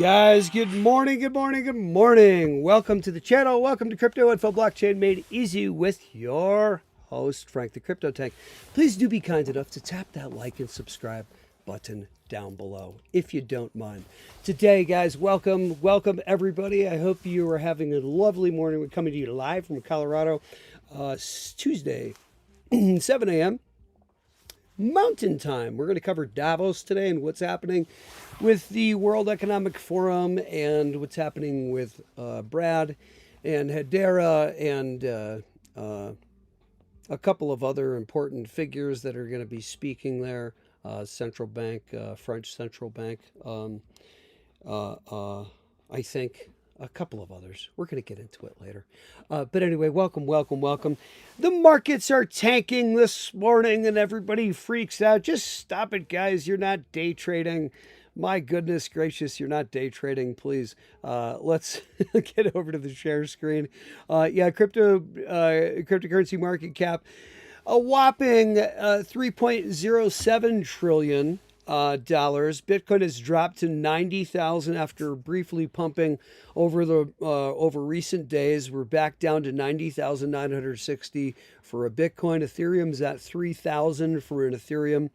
Guys, good morning, good morning, good morning. Welcome to the channel. Welcome to Crypto Info Blockchain Made Easy with your host, Frank the Crypto Tank. Please do be kind enough to tap that like and subscribe button down below, if you don't mind. Today, guys, welcome everybody. I hope you are having a lovely morning. We're coming to you live from Colorado, Tuesday, 7 a.m. Mountain Time. We're going to cover Davos today and what's happening with the World Economic Forum and what's happening with Brad and Hedera and a couple of other important figures that are going to be speaking there. Central bank, French central bank, I think. A couple of others. We're going to get into it later. But anyway, welcome. The markets are tanking this morning and everybody freaks out. Just stop it, guys. You're not day trading. My goodness gracious, you're not day trading. Please, let's get over to the share screen. Cryptocurrency market cap, a whopping 3.07 trillion. Bitcoin has dropped to 90,000 after briefly pumping over recent days. We're back down to 90,960 for a Bitcoin. Ethereum's at 3,000 for an Ethereum,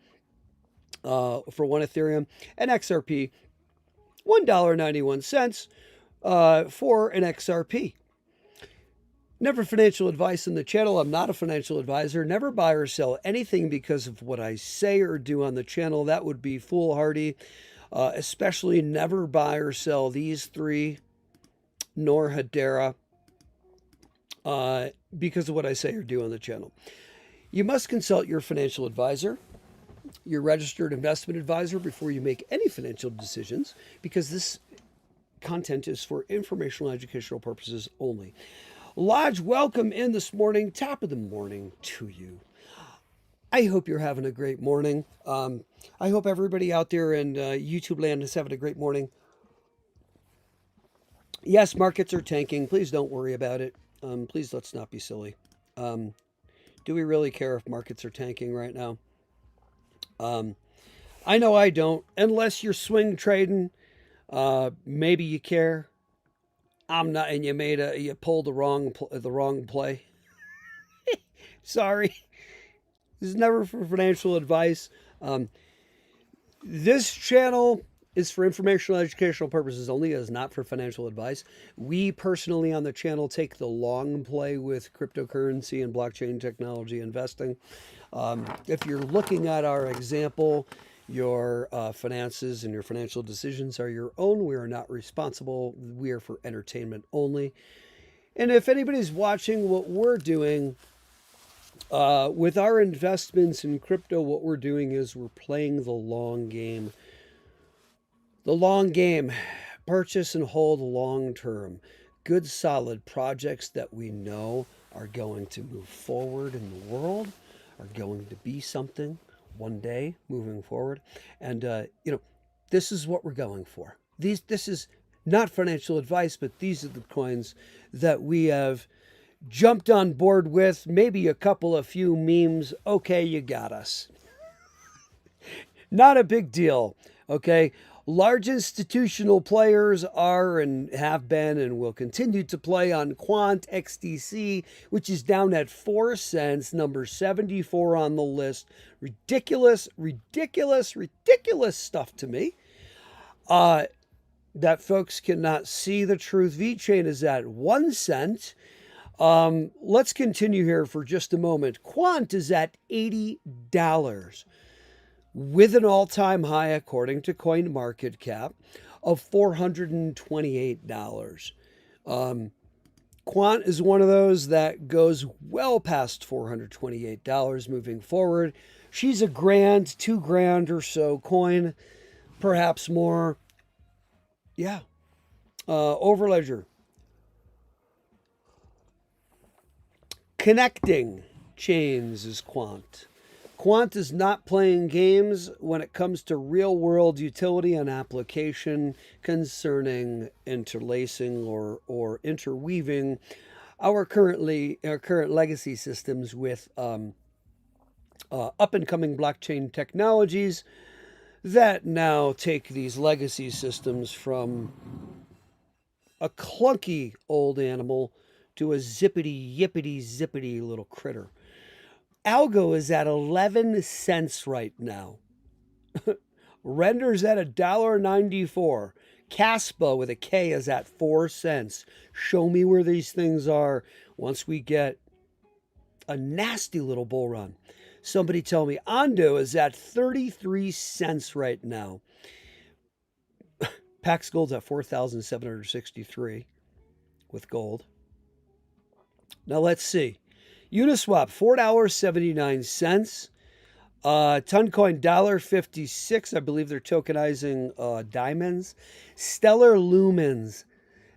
for one Ethereum, and XRP $1.91 for an XRP. Never financial advice on the channel. I'm not a financial advisor. Never buy or sell anything because of what I say or do on the channel. That would be foolhardy. Especially never buy or sell these three, nor Hedera, because of what I say or do on the channel. You must consult your financial advisor, your registered investment advisor, before you make any financial decisions, because this content is for informational, educational purposes only. Lodge, welcome in this morning. Top of the morning to you. I hope you're having a great morning. I hope everybody out there in YouTube land is having a great morning. Yes, markets are tanking. Please don't worry about it. Please let's not be silly. Do we really care if markets are tanking right now? I know I don't. Unless you're swing trading, maybe you care. I'm not, and you pulled the wrong play. Sorry, this is never for financial advice. This channel is for informational, educational purposes only. It is not for financial advice. We personally on the channel take the long play with cryptocurrency and blockchain technology investing. If you're looking at our example, your finances and your financial decisions are your own. We are not responsible. We are for entertainment only. And if anybody's watching what we're doing with our investments in crypto, what we're doing is we're playing the long game. The long game. Purchase and hold long term. Good, solid projects that we know are going to move forward in the world, are going to be something one day moving forward. And, this is what we're going for. This is not financial advice, but these are the coins that we have jumped on board with. Maybe a few memes. Okay, you got us. Not a big deal. Okay. Large institutional players are and have been and will continue to play on Quant XTC, which is down at 4 cents, number 74 on the list. Ridiculous stuff to me. That folks cannot see the truth. VeChain is at 1 cent. Let's continue here for just a moment. Quant is at $80. With an all-time high, according to CoinMarketCap, of $428. Quant is one of those that goes well past $428 moving forward. She's a grand, $2,000 or so coin, perhaps more. Yeah. Overledger. Connecting chains is Quant. Quant is not playing games when it comes to real-world utility and application concerning interlacing or interweaving our current legacy systems with up-and-coming blockchain technologies that now take these legacy systems from a clunky old animal to a zippity yippity zippity little critter. Algo is at 11 cents right now. Render's at $1.94. Caspa with a K is at 4 cents. Show me where these things are once we get a nasty little bull run. Somebody tell me Ondo is at 33 cents right now. Pax Gold's at 4,763 with gold. Now let's see. Uniswap, $4.79. Toncoin, $1.56. I believe they're tokenizing diamonds. Stellar Lumens,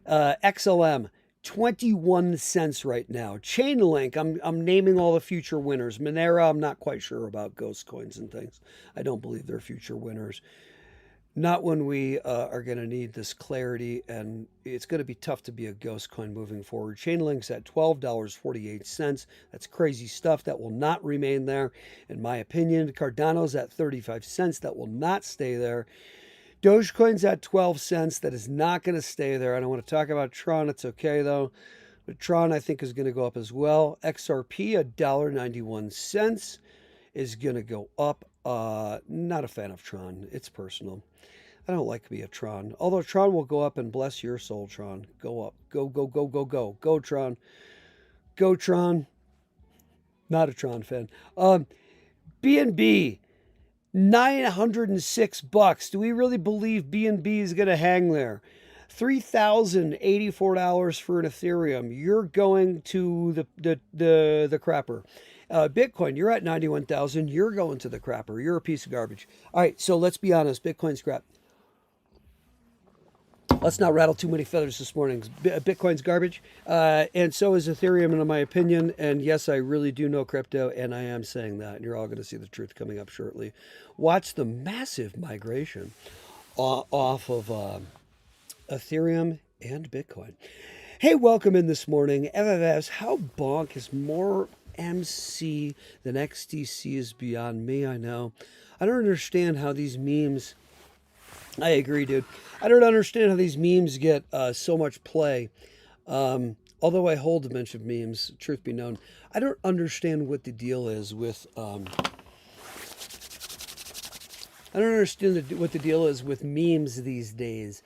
XLM, 21 cents right now. Chainlink, I'm naming all the future winners. Monero, I'm not quite sure about ghost coins and things. I don't believe they're future winners. Not when we are going to need this clarity, and it's going to be tough to be a ghost coin moving forward. Chainlink's at $12.48. That's crazy stuff. That will not remain there, in my opinion. Cardano's at 35 cents. That will not stay there. Dogecoin's at 12 cents. That is not going to stay there. I don't want to talk about Tron. It's okay, though. But Tron, I think, is going to go up as well. XRP, $1.91 is going to go up. Not a fan of Tron. It's personal. I don't like to be a Tron. Although Tron will go up, and bless your soul, Tron. Go up. Go, go, go, go, go. Go, Tron. Go, Tron. Not a Tron fan. BNB, $906. Do we really believe BNB is going to hang there? $3,084 for an Ethereum. You're going to the crapper. Bitcoin, you're at 91,000. You're going to the crapper. You're a piece of garbage. All right, so let's be honest. Bitcoin's crap. Let's not rattle too many feathers this morning. Bitcoin's garbage, and so is Ethereum, in my opinion. And yes, I really do know crypto, and I am saying that. And you're all going to see the truth coming up shortly. Watch the massive migration off of Ethereum and Bitcoin. Hey, welcome in this morning. FFS, how bonk is more MC than XTC is beyond me, I know. I don't understand how these memes... I agree, dude. I don't understand how these memes get so much play. Although I hold a bunch of memes, truth be known. I don't understand what the deal is with... I don't understand what the deal is with memes these days,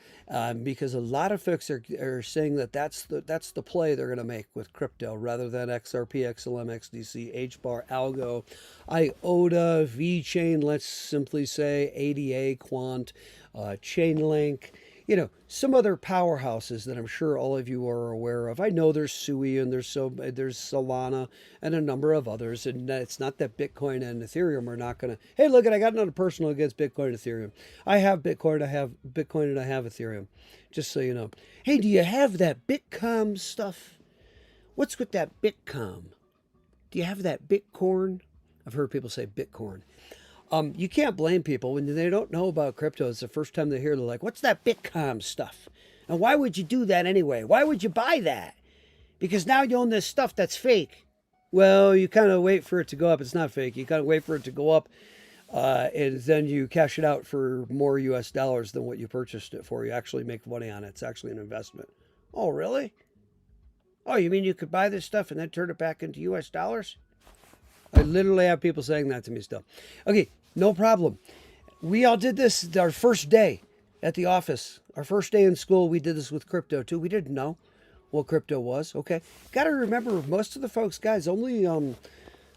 because a lot of folks are saying that that's the play they're going to make with crypto rather than XRP, XLM, XDC, HBAR, Algo, IOTA, VeChain, let's simply say, ADA, Quant, Chainlink, some other powerhouses that I'm sure all of you are aware of. I know there's Sui and there's Solana and a number of others. And it's not that Bitcoin and Ethereum are not going to, hey, look, I got another personal against Bitcoin and Ethereum. I have Bitcoin, I have Bitcoin, and I have Ethereum. Just so you know. Hey, do you have that Bitcom stuff? What's with that Bitcom? Do you have that Bitcorn? I've heard people say Bitcorn. You can't blame people when they don't know about crypto. It's the first time they hear, they're like, what's that Bitcom stuff? And why would you do that anyway? Why would you buy that? Because now you own this stuff that's fake. Well, you kind of wait for it to go up. It's not fake. You kind of wait for it to go up, and then you cash it out for more US dollars than what you purchased it for. You actually make money on it. It's actually an investment. Oh, really? Oh, you mean you could buy this stuff and then turn it back into US dollars? I literally have people saying that to me still. Okay, no problem. We all did this our first day at the office. Our first day in school, we did this with crypto too. We didn't know what crypto was, okay? Got to remember, most of the folks, guys, only,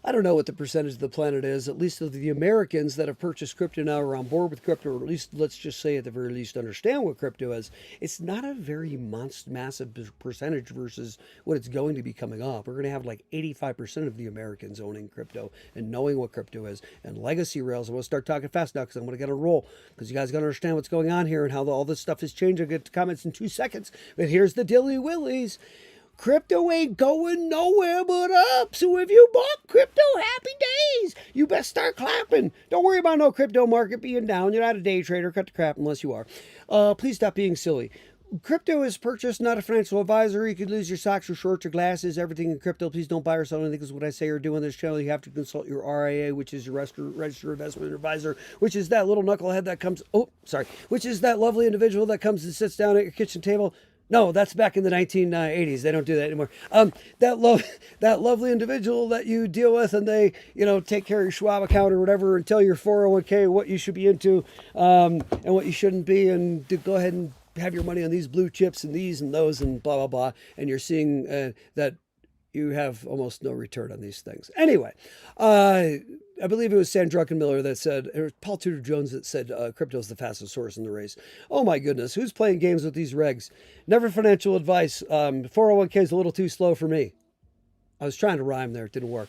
I don't know what the percentage of the planet is, at least of the Americans that have purchased crypto now are on board with crypto, or at least, let's just say at the very least, understand what crypto is. It's not a very massive percentage versus what it's going to be coming up. We're going to have like 85% of the Americans owning crypto and knowing what crypto is. And legacy rails, I'm going to start talking fast now because I'm going to get a roll, because you guys got to understand what's going on here and how all this stuff is changing. I'll get to comments in 2 seconds. But here's the dilly willies. Crypto ain't going nowhere but up. So if you bought crypto, happy days. You best start clapping. Don't worry about no crypto market being down. You're not a day trader. Cut the crap unless you are. Please stop being silly. Crypto is purchased, not a financial advisor. You could lose your socks, your shorts, your glasses, everything in crypto. Please don't buy or sell anything, because what I say or do on this channel. You have to consult your RIA, which is your registered investment advisor, which is that little knucklehead that comes, which is that lovely individual that comes and sits down at your kitchen table. No, that's back in the 1980s. They don't do that anymore. That lovely individual that you deal with, and they, take care of your Schwab account or whatever, and tell your 401k what you should be into, and what you shouldn't be, and to go ahead and have your money on these blue chips and these and those and blah, blah, blah. And you're seeing that you have almost no return on these things. Anyway, I believe it was Sam Druckenmiller that said, or Paul Tudor Jones that said, crypto is the fastest horse in the race. Oh my goodness, who's playing games with these regs? Never financial advice. 401k is a little too slow for me. I was trying to rhyme there. It didn't work.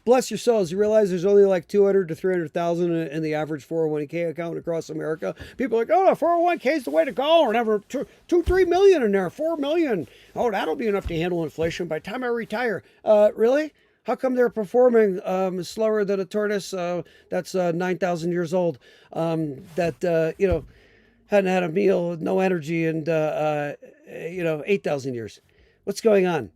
Bless your souls. You realize there's only like 200 to 300,000 in the average 401k account across America. People are like, oh, the 401k is the way to go. Or never 3 million in there, 4 million. Oh, that'll be enough to handle inflation by the time I retire. Really? How come they're performing slower than a tortoise that's 9,000 years old, that, hadn't had a meal, no energy, and, 8,000 years? What's going on?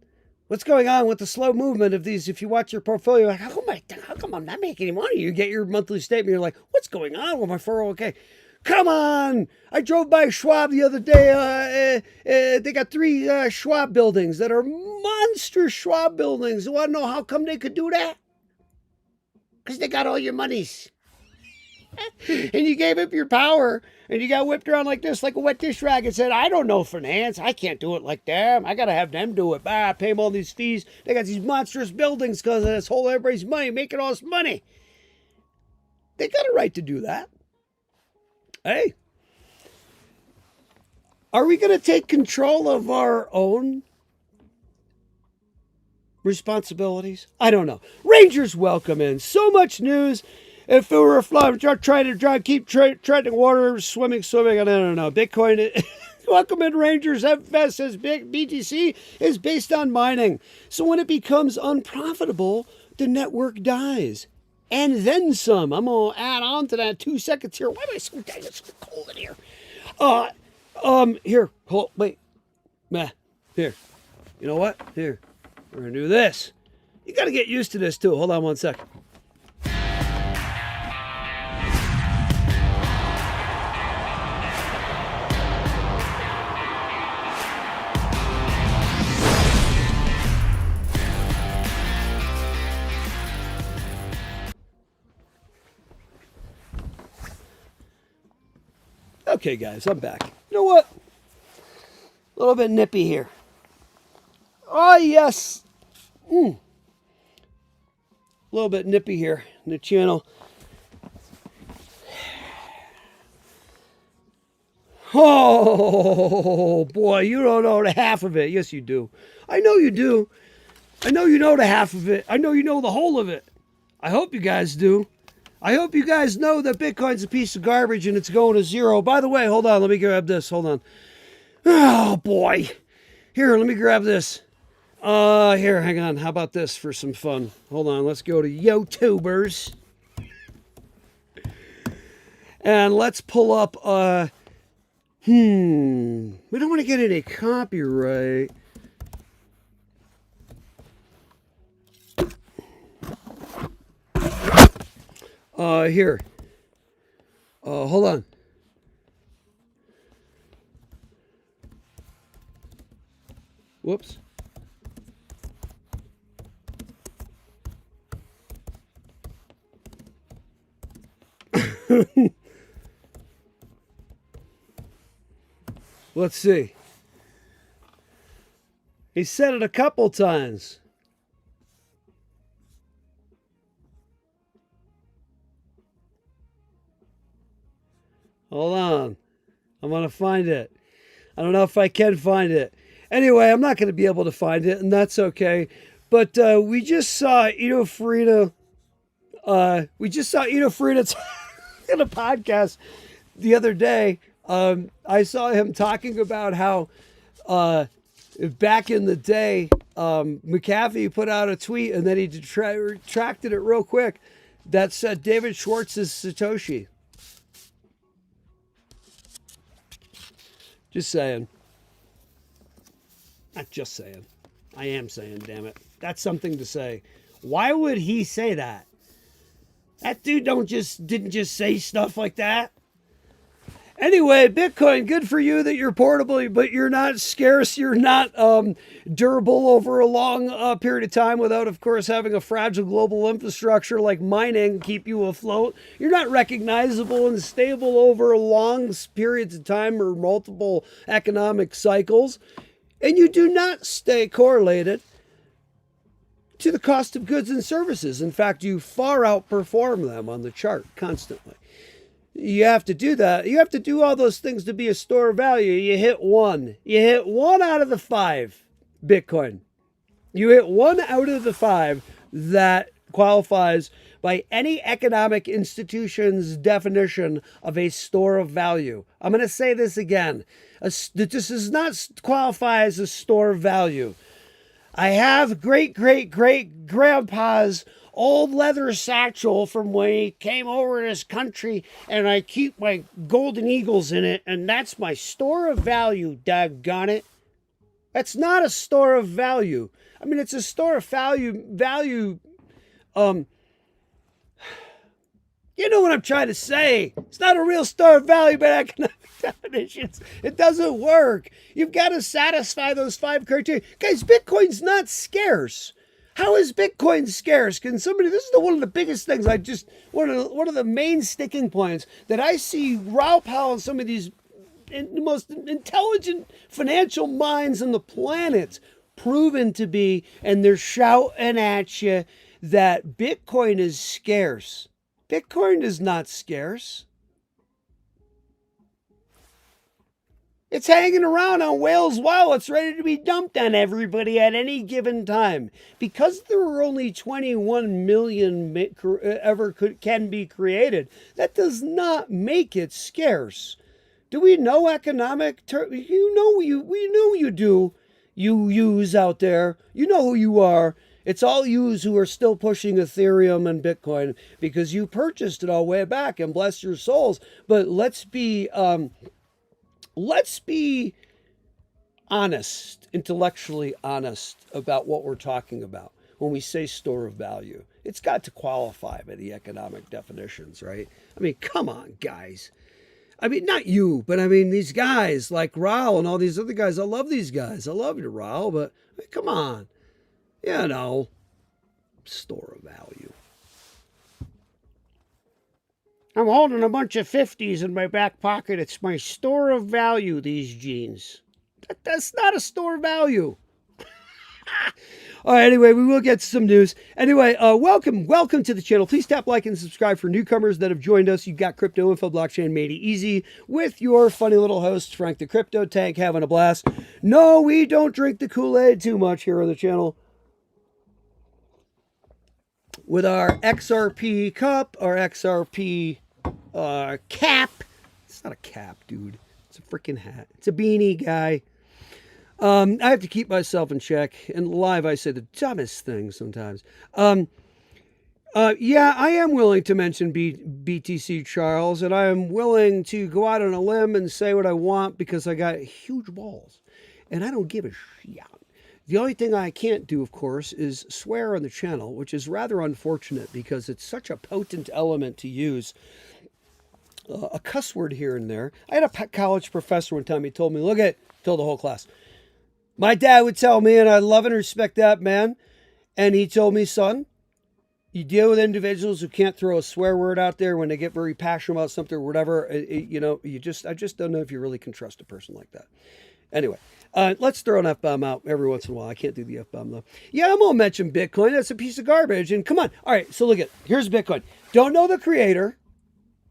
What's going on with the slow movement of these? If you watch your portfolio, like, how come I'm not making any money? You get your monthly statement, you're like, what's going on with my 401k? Come on! I drove by Schwab the other day. They got 3 Schwab buildings that are monster Schwab buildings. You want to know how come they could do that? Because they got all your monies. And you gave up your power, and you got whipped around like this, like a wet dish rag, and said, I don't know finance. I can't do it like them. I got to have them do it. Pay them all these fees. They got these monstrous buildings because of this whole everybody's money, making all this money. They got a right to do that. Hey, are we going to take control of our own responsibilities? I don't know. Rangers welcome in. So much news. If it were a fly, I'm trying to keep treading water, swimming. I don't know. Bitcoin, welcome in Rangers. FS says BTC is based on mining. So when it becomes unprofitable, the network dies. And then some. I'm going to add on to that 2 seconds here. Why am I so dang? It's so cold in here. Here. Wait. Here. You know what? Here. We're going to do this. You got to get used to this too. Hold on 1 second. Okay, guys, I'm back. You know what? A little bit nippy here. Oh, yes. A little bit nippy here in the channel. Oh, boy, you don't know the half of it. Yes, you do. I know you do. I know you know the half of it. I know you know the whole of it. I hope you guys do. I hope you guys know that Bitcoin's a piece of garbage and it's going to zero. By the way, hold on. Let me grab this. Hold on. Oh, boy. Here, let me grab this. Here, hang on. How about this for some fun? Hold on. Let's go to YouTubers. And let's pull up, we don't want to get any copyright. Here. Hold on. Whoops. Let's see. He said it a couple times. Hold on. I'm going to find it. I don't know if I can find it. Anyway, I'm not going to be able to find it, and that's okay. But we just saw Ito Farina. We just saw Ito Farina in a podcast the other day. I saw him talking about how back in the day, McAfee put out a tweet, and then he retracted it real quick that said David Schwartz is Satoshi. Just saying. Not just saying. I am saying, damn it. That's something to say. Why would he say that? That dude didn't just say stuff like that. Anyway, Bitcoin, good for you that you're portable, but you're not scarce. You're not durable over a long period of time without, of course, having a fragile global infrastructure like mining keep you afloat. You're not recognizable and stable over long periods of time or multiple economic cycles. And you do not stay correlated to the cost of goods and services. In fact, you far outperform them on the chart constantly. You have to do that. You have to do all those things to be a store of value. You hit one. You hit 1 out of the 5 Bitcoin. You hit 1 out of the 5 that qualifies by any economic institution's definition of a store of value. I'm going to say this again. This does not qualify as a store of value. I have great-great-great-grandpa's old leather satchel from when he came over to this country, and I keep my golden eagles in it, and that's my store of value, daggone it. That's not a store of value. I mean, it's a store of value, you know what I'm trying to say. It's not a real store of value by economic definitions. It doesn't work. You've got to satisfy those 5 criteria. Guys, Bitcoin's not scarce. How is Bitcoin scarce? Can somebody, this is one of the biggest things one of the main sticking points that I see Raoul Pal and some of these most intelligent financial minds on the planet proven to be, and they're shouting at you that Bitcoin is scarce. Bitcoin is not scarce. It's hanging around on whales' wallets ready to be dumped on everybody at any given time. Because there are only 21 million can be created, that does not make it scarce. Do we know economic terms? We know you do. You use out there. You know who you are. It's all yous who are still pushing Ethereum and Bitcoin because you purchased it all way back, and bless your souls. But let's be honest, intellectually honest about what we're talking about when we say store of value. It's got to qualify by the economic definitions, right? I mean, come on, guys. I mean, not you, but I mean, these guys like Raoul and all these other guys. I love these guys. I love you, Raoul, but I mean, come on. You know, store of value. I'm holding a bunch of 50s in my back pocket. It's my store of value, these jeans. That's not a store of value. All right, anyway, we will get some news. Anyway, welcome to the channel. Please tap like and subscribe for newcomers that have joined us. You've got Crypto Info Blockchain made easy with your funny little host, Frank the Crypto Tank, having a blast. No, we don't drink the Kool-Aid too much here on the channel. With our XRP cup, our XRP cap. It's not a cap, dude. It's a freaking hat. It's a beanie, guy. I have to keep myself in check. And live, I say the dumbest things sometimes. Yeah, I am willing to mention BTC Charles, and I am willing to go out on a limb and say what I want because I got huge balls. And I don't give a shit. The only thing I can't do, of course, is swear on the channel, which is rather unfortunate because it's such a potent element to use. A cuss word here and there. I had a college professor one time, he told me, told the whole class. My dad would tell me, and I love and respect that man, and he told me, son, you deal with individuals who can't throw a swear word out there when they get very passionate about something or whatever. I just don't know if you really can trust a person like that. Anyway, let's throw an F-bomb out every once in a while. I can't do the F-bomb, though. Yeah, I'm going to mention Bitcoin. That's a piece of garbage. And come on. All right, so here's Bitcoin. Don't know the creator.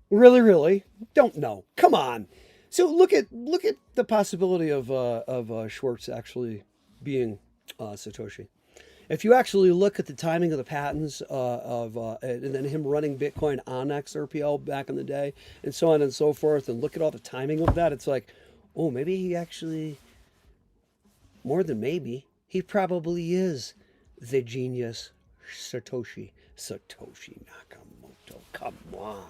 Really, don't know. Come on. So look at the possibility of Schwartz actually being Satoshi. If you actually look at the timing of the patents and then him running Bitcoin on XRPL back in the day and so on and so forth, and look at all the timing of that, it's like, oh, maybe he actually, more than maybe, he probably is the genius Satoshi Nakamoto. Come on.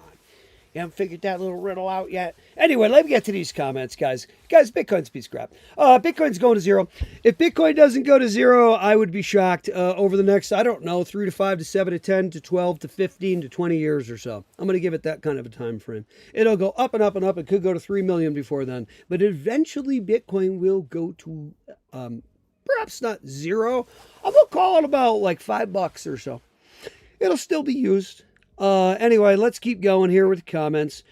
You haven't figured that little riddle out yet? Anyway, let me get to these comments, guys. Guys, Bitcoin's piece of crap. Bitcoin's going to zero. If Bitcoin doesn't go to zero, I would be shocked over the next, I don't know, 3 to 5 to 7 to 10 to 12 to 15 to 20 years or so. I'm going to give it that kind of a time frame. It'll go up and up and up. It could go to 3 million before then. But eventually, Bitcoin will go to perhaps not zero. I'm going to call it about like $5 or so. It'll still be used. Anyway, let's keep going here with the comments.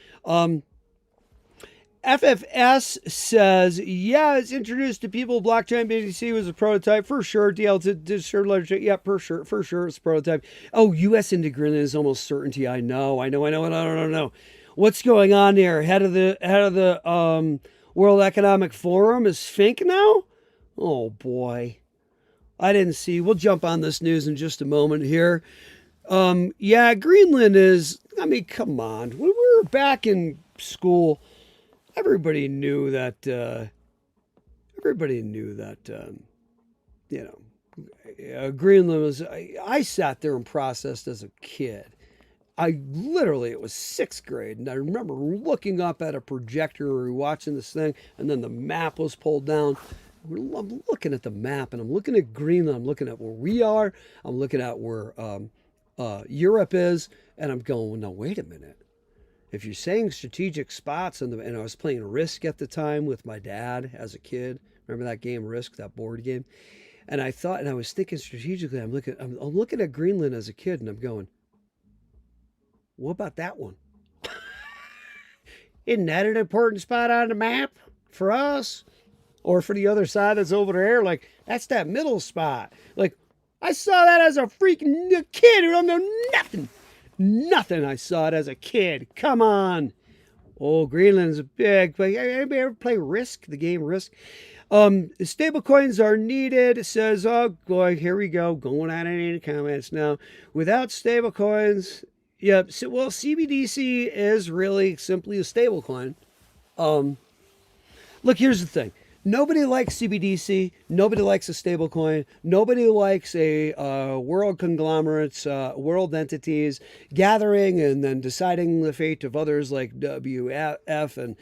FFS says, yeah, it's introduced to people. Blockchain BTC was a prototype for sure. DL distributed ledger, yeah, for sure, it's a prototype. Oh, U.S. into Greenland is almost certainty. I know. What's going on there? Head of the World Economic Forum is Fink now? Oh boy, I didn't see. We'll jump on this news in just a moment here. Yeah, Greenland is, I mean, come on. When we were back in school, everybody knew that, Greenland was, I sat there and processed as a kid. It was 6th grade, and I remember looking up at a projector, we were watching this thing, and then the map was pulled down. I'm looking at the map, and I'm looking at Greenland, I'm looking at where we are, I'm looking at where, Europe is, and I'm going, no, wait a minute. If you're saying strategic spots, and I was playing Risk at the time with my dad as a kid. Remember that game Risk, that board game? And I was thinking strategically. I'm looking at Greenland as a kid, and I'm going, what about that one? Isn't that an important spot on the map for us, or for the other side that's over there? Like, that's that middle spot. Like, I saw that as a freaking kid who don't know nothing. Nothing. I saw it as a kid. Come on. Oh, Greenland's a big place. Anybody ever play Risk, the game Risk? Stable coins are needed. It says, oh, boy, here we go. Going out in the comments now. Without stable coins, yep. So, well, CBDC is really simply a stable coin. Look, here's the thing. Nobody likes CBDC. Nobody likes a stable coin. Nobody likes a world conglomerates, world entities gathering and then deciding the fate of others like WF and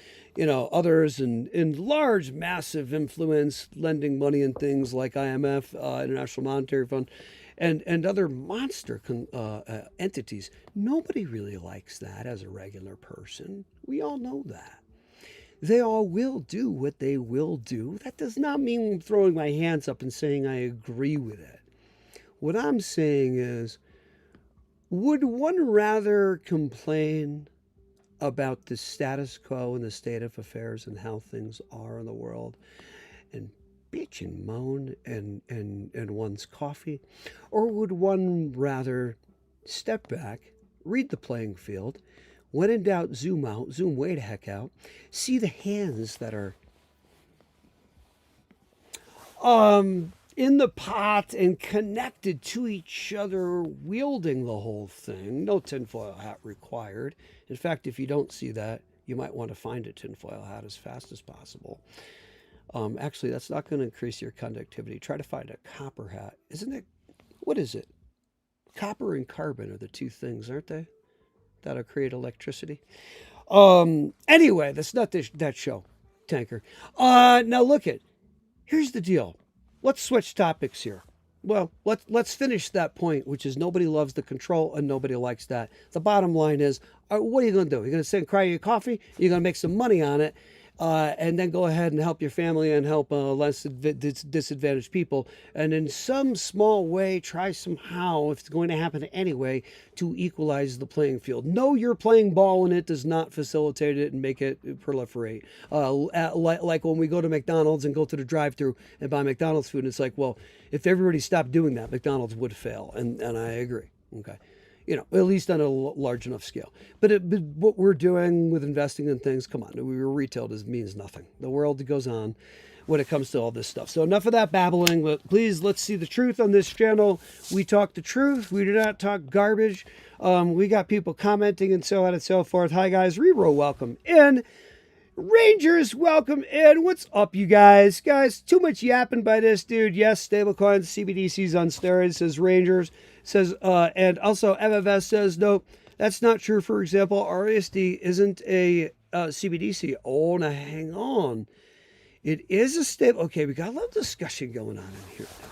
others in large, massive influence, lending money and things like IMF, International Monetary Fund, and other monster entities. Nobody really likes that as a regular person. We all know that. They all will do what they will do. That does not mean I'm throwing my hands up and saying I agree with it. What I'm saying is, would one rather complain about the status quo and the state of affairs and how things are in the world and bitch and moan and one's coffee? Or would one rather step back, read the playing field, when in doubt, zoom out, zoom way the heck out, see the hands that are in the pot and connected to each other, wielding the whole thing. No tinfoil hat required. In fact, if you don't see that, you might want to find a tinfoil hat as fast as possible. Actually, that's not going to increase your conductivity. Try to find a copper hat. Isn't it? What is it? Copper and carbon are the two things, aren't they? That'll create electricity. Anyway, that's not that show, Tanker. Now look here's the deal. Let's switch topics here. Well, let's finish that point, which is nobody loves the control and nobody likes that. The bottom line is, what are you going to do? You're going to sit and cry your coffee? You're going to make some money on it, and then go ahead and help your family and help less disadvantaged people. And in some small way, try somehow, if it's going to happen anyway, to equalize the playing field. No, you're playing ball and it does not facilitate it and make it proliferate. Like when we go to McDonald's and go to the drive-thru and buy McDonald's food, and it's like, well, if everybody stopped doing that, McDonald's would fail. And I agree. Okay. At least on a large enough scale. But what we're doing with investing in things, come on, we were retail means nothing. The world goes on when it comes to all this stuff. So enough of that babbling, but please, let's see the truth on this channel. We talk the truth. We do not talk garbage. We got people commenting and so on and so forth. Hi, guys. Reroll, welcome in. Rangers, welcome in. What's up, you guys? Guys, too much yapping by this dude. Yes, stablecoins, CBDCs on steroids, says Rangers. Says, and also MFS says, no, That's not true. For example, RASD isn't a CBDC. Oh, now hang on. It is a stable. Okay, we got a little discussion going on in here now.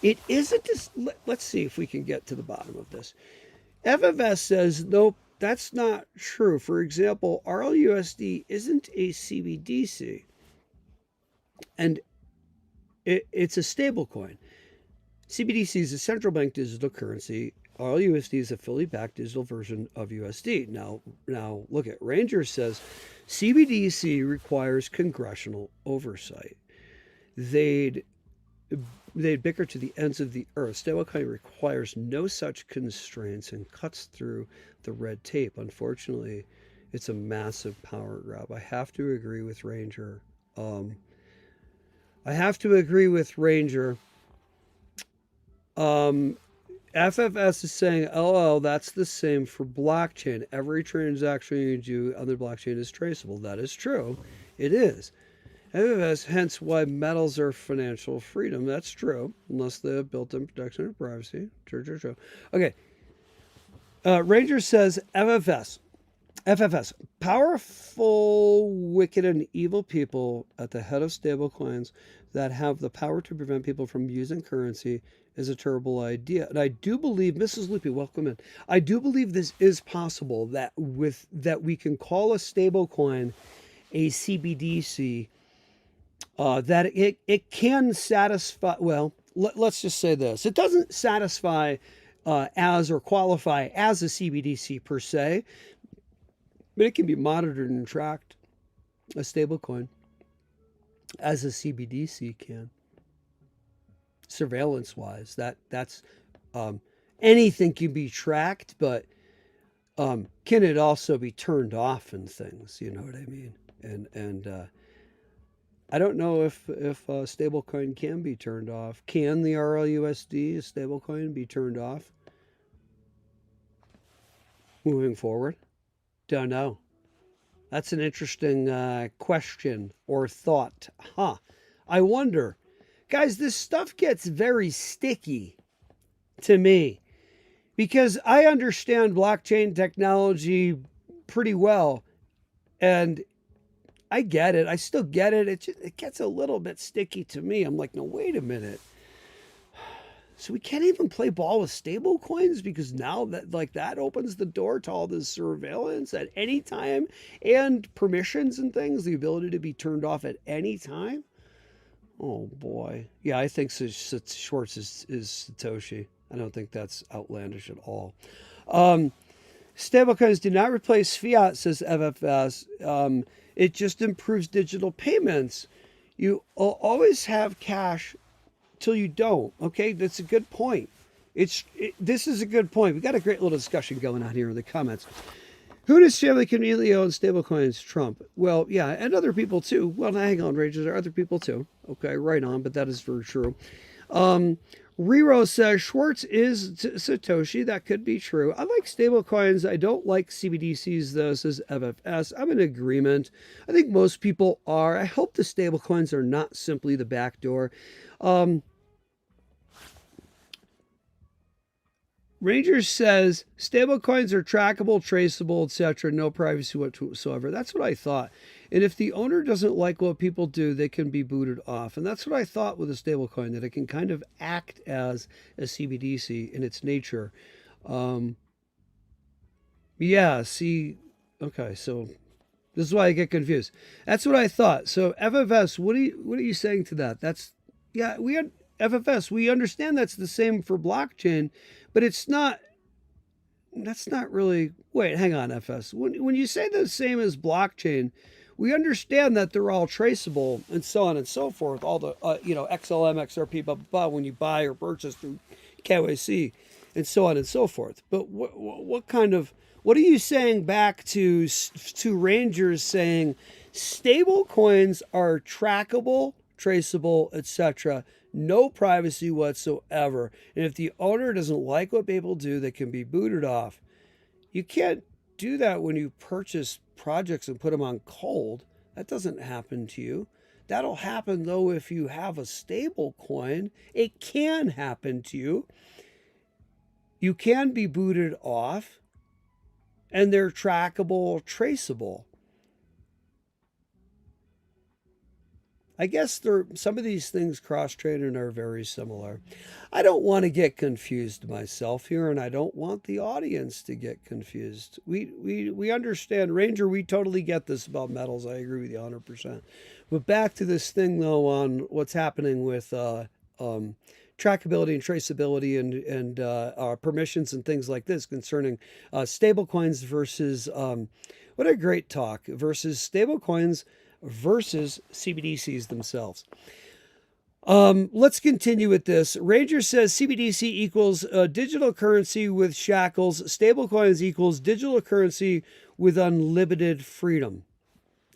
It isn't. Let's see if we can get to the bottom of this. FFS says nope. That's not true. For example, RLUSD isn't a CBDC, and it's a stable coin. CBDC is a central bank digital currency. RLUSD is a fully backed digital version of USD. Now look at Ranger says CBDC requires congressional oversight. They'd bicker to the ends of the earth. Stablecoin requires no such constraints and cuts through the red tape. Unfortunately, it's a massive power grab. I have to agree with Ranger. FFS is saying, LL, that's the same for blockchain. Every transaction you do on the blockchain is traceable. That is true. It is. FFS, hence why metals are financial freedom. That's true, unless they have built-in protection of privacy. True. Okay. Ranger says, FFS, powerful, wicked, and evil people at the head of stablecoins that have the power to prevent people from using currency is a terrible idea. And I do believe, Mrs. Loopy, welcome in. I do believe this is possible, that we can call a stablecoin a CBDC, that it can satisfy, well, let's just say this. It doesn't satisfy as or qualify as a CBDC per se, but it can be monitored and tracked, a stablecoin, as a CBDC can. Surveillance-wise, that's anything can be tracked, but can it also be turned off and things? You know what I mean? And I don't know if a stablecoin can be turned off. Can the RLUSD stablecoin be turned off moving forward? Don't know. That's an interesting question or thought. I wonder. Guys, this stuff gets very sticky to me because I understand blockchain technology pretty well, and I get it. I still get it. It gets a little bit sticky to me. I'm like, no, wait a minute. So we can't even play ball with stable coins because now that opens the door to all this surveillance at any time and permissions and things, the ability to be turned off at any time. Oh boy. Yeah, I think Schwartz is Satoshi. I don't think that's outlandish at all. Stablecoins do not replace fiat, says FFS. It just improves digital payments. You always have cash till you don't. Okay, that's a good point. This is a good point. We got a great little discussion going on here in the comments. Who does family conveniently own stablecoins? Trump. Well, yeah, and other people too. Well, hang on, Rangers. There are other people too. Okay, right on, but that is very true. Rero says Schwartz is Satoshi. That could be true. I like stablecoins. I don't like CBDCs though, says FFS. I'm in agreement. I think most people are. I hope the stablecoins are not simply the back door. Rangers says stablecoins are trackable, traceable, etc. No privacy whatsoever. That's what I thought. And if the owner doesn't like what people do, they can be booted off. And that's what I thought with a stablecoin, that it can kind of act as a CBDC in its nature. Yeah, see, okay, so this is why I get confused. That's what I thought. So FFS, what are you saying to that? Yeah, we had FFS. We understand that's the same for blockchain, but it's not. That's not really. Wait, hang on, FS. When you say the same as blockchain, we understand that they're all traceable and so on and so forth. All the XLM, XRP, blah blah blah. When you buy or purchase through KYC, and so on and so forth. But what are you saying back to Rangers saying stable coins are trackable, traceable, etc.? No privacy whatsoever. And if the owner doesn't like what people do, they can be booted off. You can't do that when you purchase projects and put them on cold. That doesn't happen to you. That'll happen, though, if you have a stable coin. It can happen to you. You can be booted off. and they're trackable, traceable. I guess some of these things cross-trade and are very similar. I don't want to get confused myself here, and I don't want the audience to get confused. We understand, Ranger, we totally get this about metals. I agree with you 100%. But back to this thing, though, on what's happening with trackability and traceability and permissions and things like this concerning stablecoins versus, what a great talk, versus stablecoins versus CBDCs themselves. Let's continue with this. Ranger says CBDC equals digital currency with shackles. Stablecoins equals digital currency with unlimited freedom.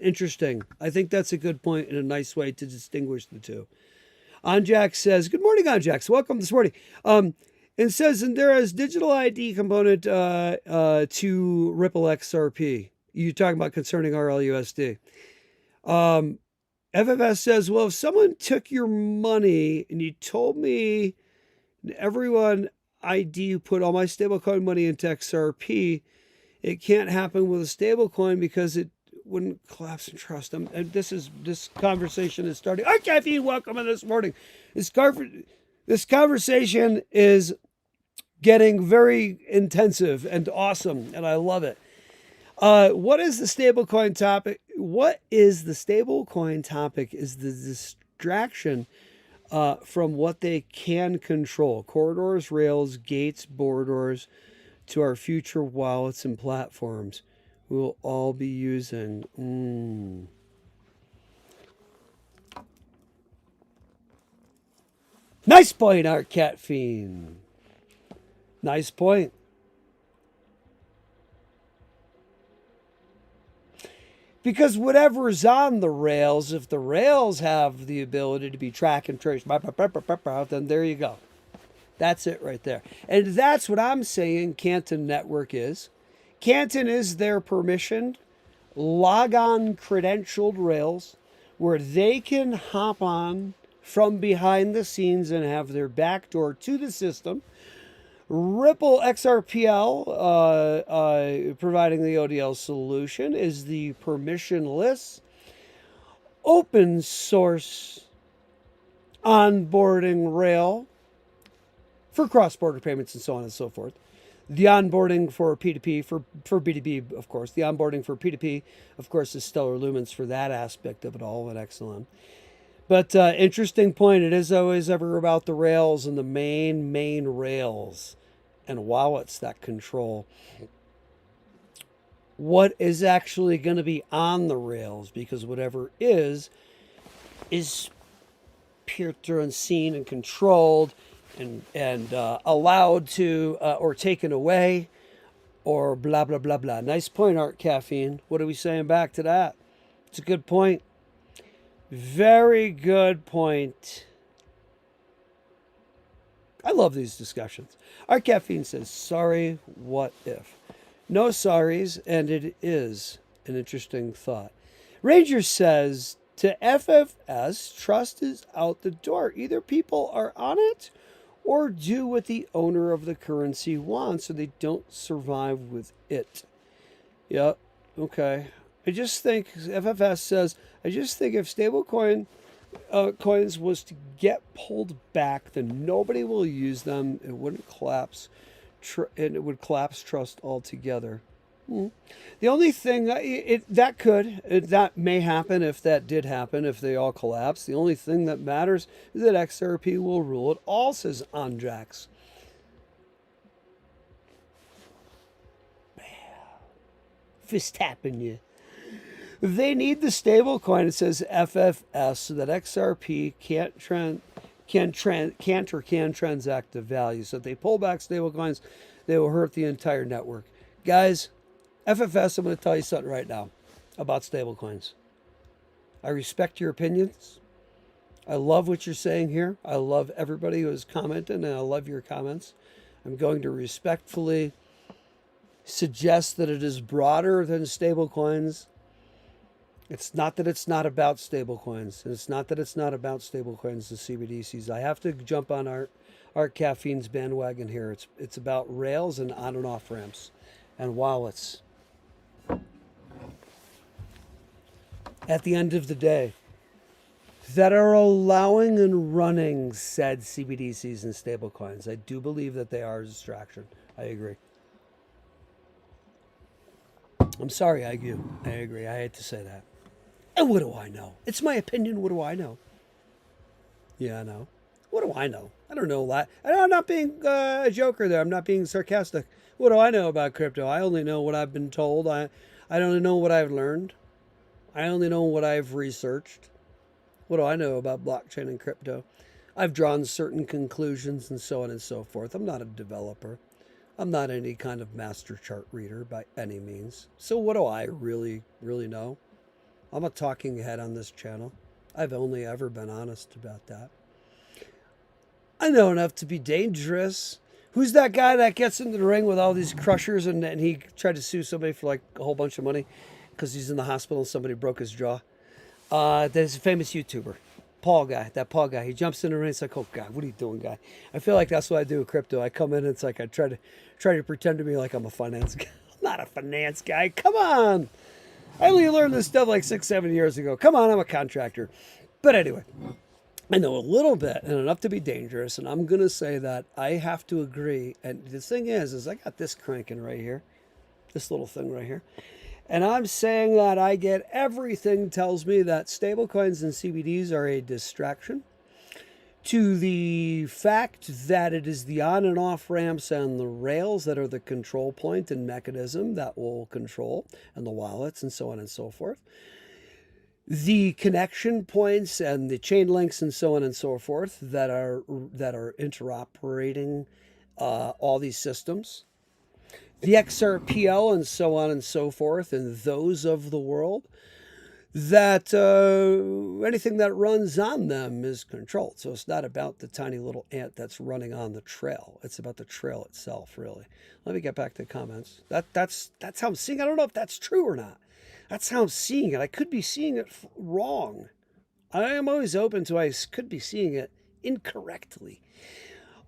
Interesting. I think that's a good point and a nice way to distinguish the two. Anjax says, good morning, Anjax. Welcome this morning. And says, and there is digital ID component to Ripple XRP. You're talking about concerning RLUSD. FFS says, well, if someone took your money and you told me everyone ID put all my stablecoin money into XRP, it can't happen with a stablecoin because it wouldn't collapse in trust. And this conversation is starting. Hi, Caffeine, welcome in this morning. This conversation is getting very intensive and awesome, and I love it. What is the stablecoin topic? What is the stablecoin topic is the distraction from what they can control. Corridors, rails, gates, borders to our future wallets and platforms we will all be using. Nice point, Art Cat Fiend. Nice point. Because whatever's on the rails, if the rails have the ability to be track and trace, then there you go. That's it right there. And that's what I'm saying Canton Network is. Canton is their permissioned, log-on credentialed rails where they can hop on from behind the scenes and have their backdoor to the system. Ripple XRPL, providing the ODL solution, is the permissionless, open source onboarding rail for cross-border payments and so on and so forth. The onboarding for P2P, for B2B, of course. The onboarding for P2P, of course, is Stellar Lumens for that aspect of it all, and XLM. But interesting point. It is always ever about the rails and the main rails and wallets that control what is actually going to be on the rails, because whatever is peer-to-peer and seen and controlled and allowed to or taken away or blah, blah, blah, blah. Nice point, Art Caffeine. What are we saying back to that? It's a good point. Very good point. I love these discussions. Art Caffeine says, sorry, what if? No sorries, and it is an interesting thought. Ranger says, to FFS, trust is out the door. Either people are on it or do what the owner of the currency wants so they don't survive with it. Yep, okay. I just think, FFS says, I just think if stablecoin coins was to get pulled back, then nobody will use them. It wouldn't collapse, and it would collapse trust altogether. The only thing that may happen if that did happen, if they all collapse. The only thing that matters is that XRP will rule it all, says Andrax. Fist tapping you. They need the stable coin, it says FFS, so that XRP can transact the value. So if they pull back stable coins, they will hurt the entire network. Guys, FFS, I'm going to tell you something right now about stable coins. I respect your opinions. I love what you're saying here. I love everybody who has commented, and I love your comments. I'm going to respectfully suggest that it is broader than stable coins. It's not that it's not about stablecoins. It's not that it's not about stablecoins, the CBDCs. I have to jump on Art Caffeine's bandwagon here. It's about rails and on and off ramps and wallets at the end of the day that are allowing and running said CBDCs and stablecoins. I do believe that they are a distraction. I agree. I'm sorry, I do. I agree. I hate to say that. And what do I know? It's my opinion. What do I know? Yeah, I know. What do I know? I don't know a lot. I'm not being a joker there. I'm not being sarcastic. What do I know about crypto? I only know what I've been told. I only know what I've learned. I only know what I've researched. What do I know about blockchain and crypto? I've drawn certain conclusions and so on and so forth. I'm not a developer. I'm not any kind of master chart reader by any means. So what do I really know? I'm a talking head on this channel. I've only ever been honest about that. I know enough to be dangerous. Who's that guy that gets into the ring with all these crushers and he tried to sue somebody for like a whole bunch of money because he's in the hospital and somebody broke his jaw? There's a famous YouTuber, that Paul guy. He jumps in the ring. It's like, oh God, what are you doing, guy? I feel like that's what I do with crypto. I come in and it's like I try to pretend to be like I'm a finance guy. I'm not a finance guy. Come on. I only learned this stuff like 6-7 years ago. Come on, I'm a contractor. But anyway, I know a little bit and enough to be dangerous. And I'm going to say that I have to agree. And the thing is I got this cranking right here, this little thing right here. And I'm saying that I get everything tells me that stablecoins and CBDs are a distraction to the fact that it is the on and off ramps and the rails that are the control point and mechanism that will control, and the wallets and so on and so forth. The connection points and the chain links and so on and so forth that are interoperating all these systems. The XRPL and so on and so forth, and those of the world, that anything that runs on them is controlled. So it's not about the tiny little ant that's running on the trail. It's about the trail itself, really. Let me get back to the comments. That's how I'm seeing it. I don't know if that's true or not. That's how I'm seeing it. I could be seeing it wrong. I am always open to I could be seeing it incorrectly.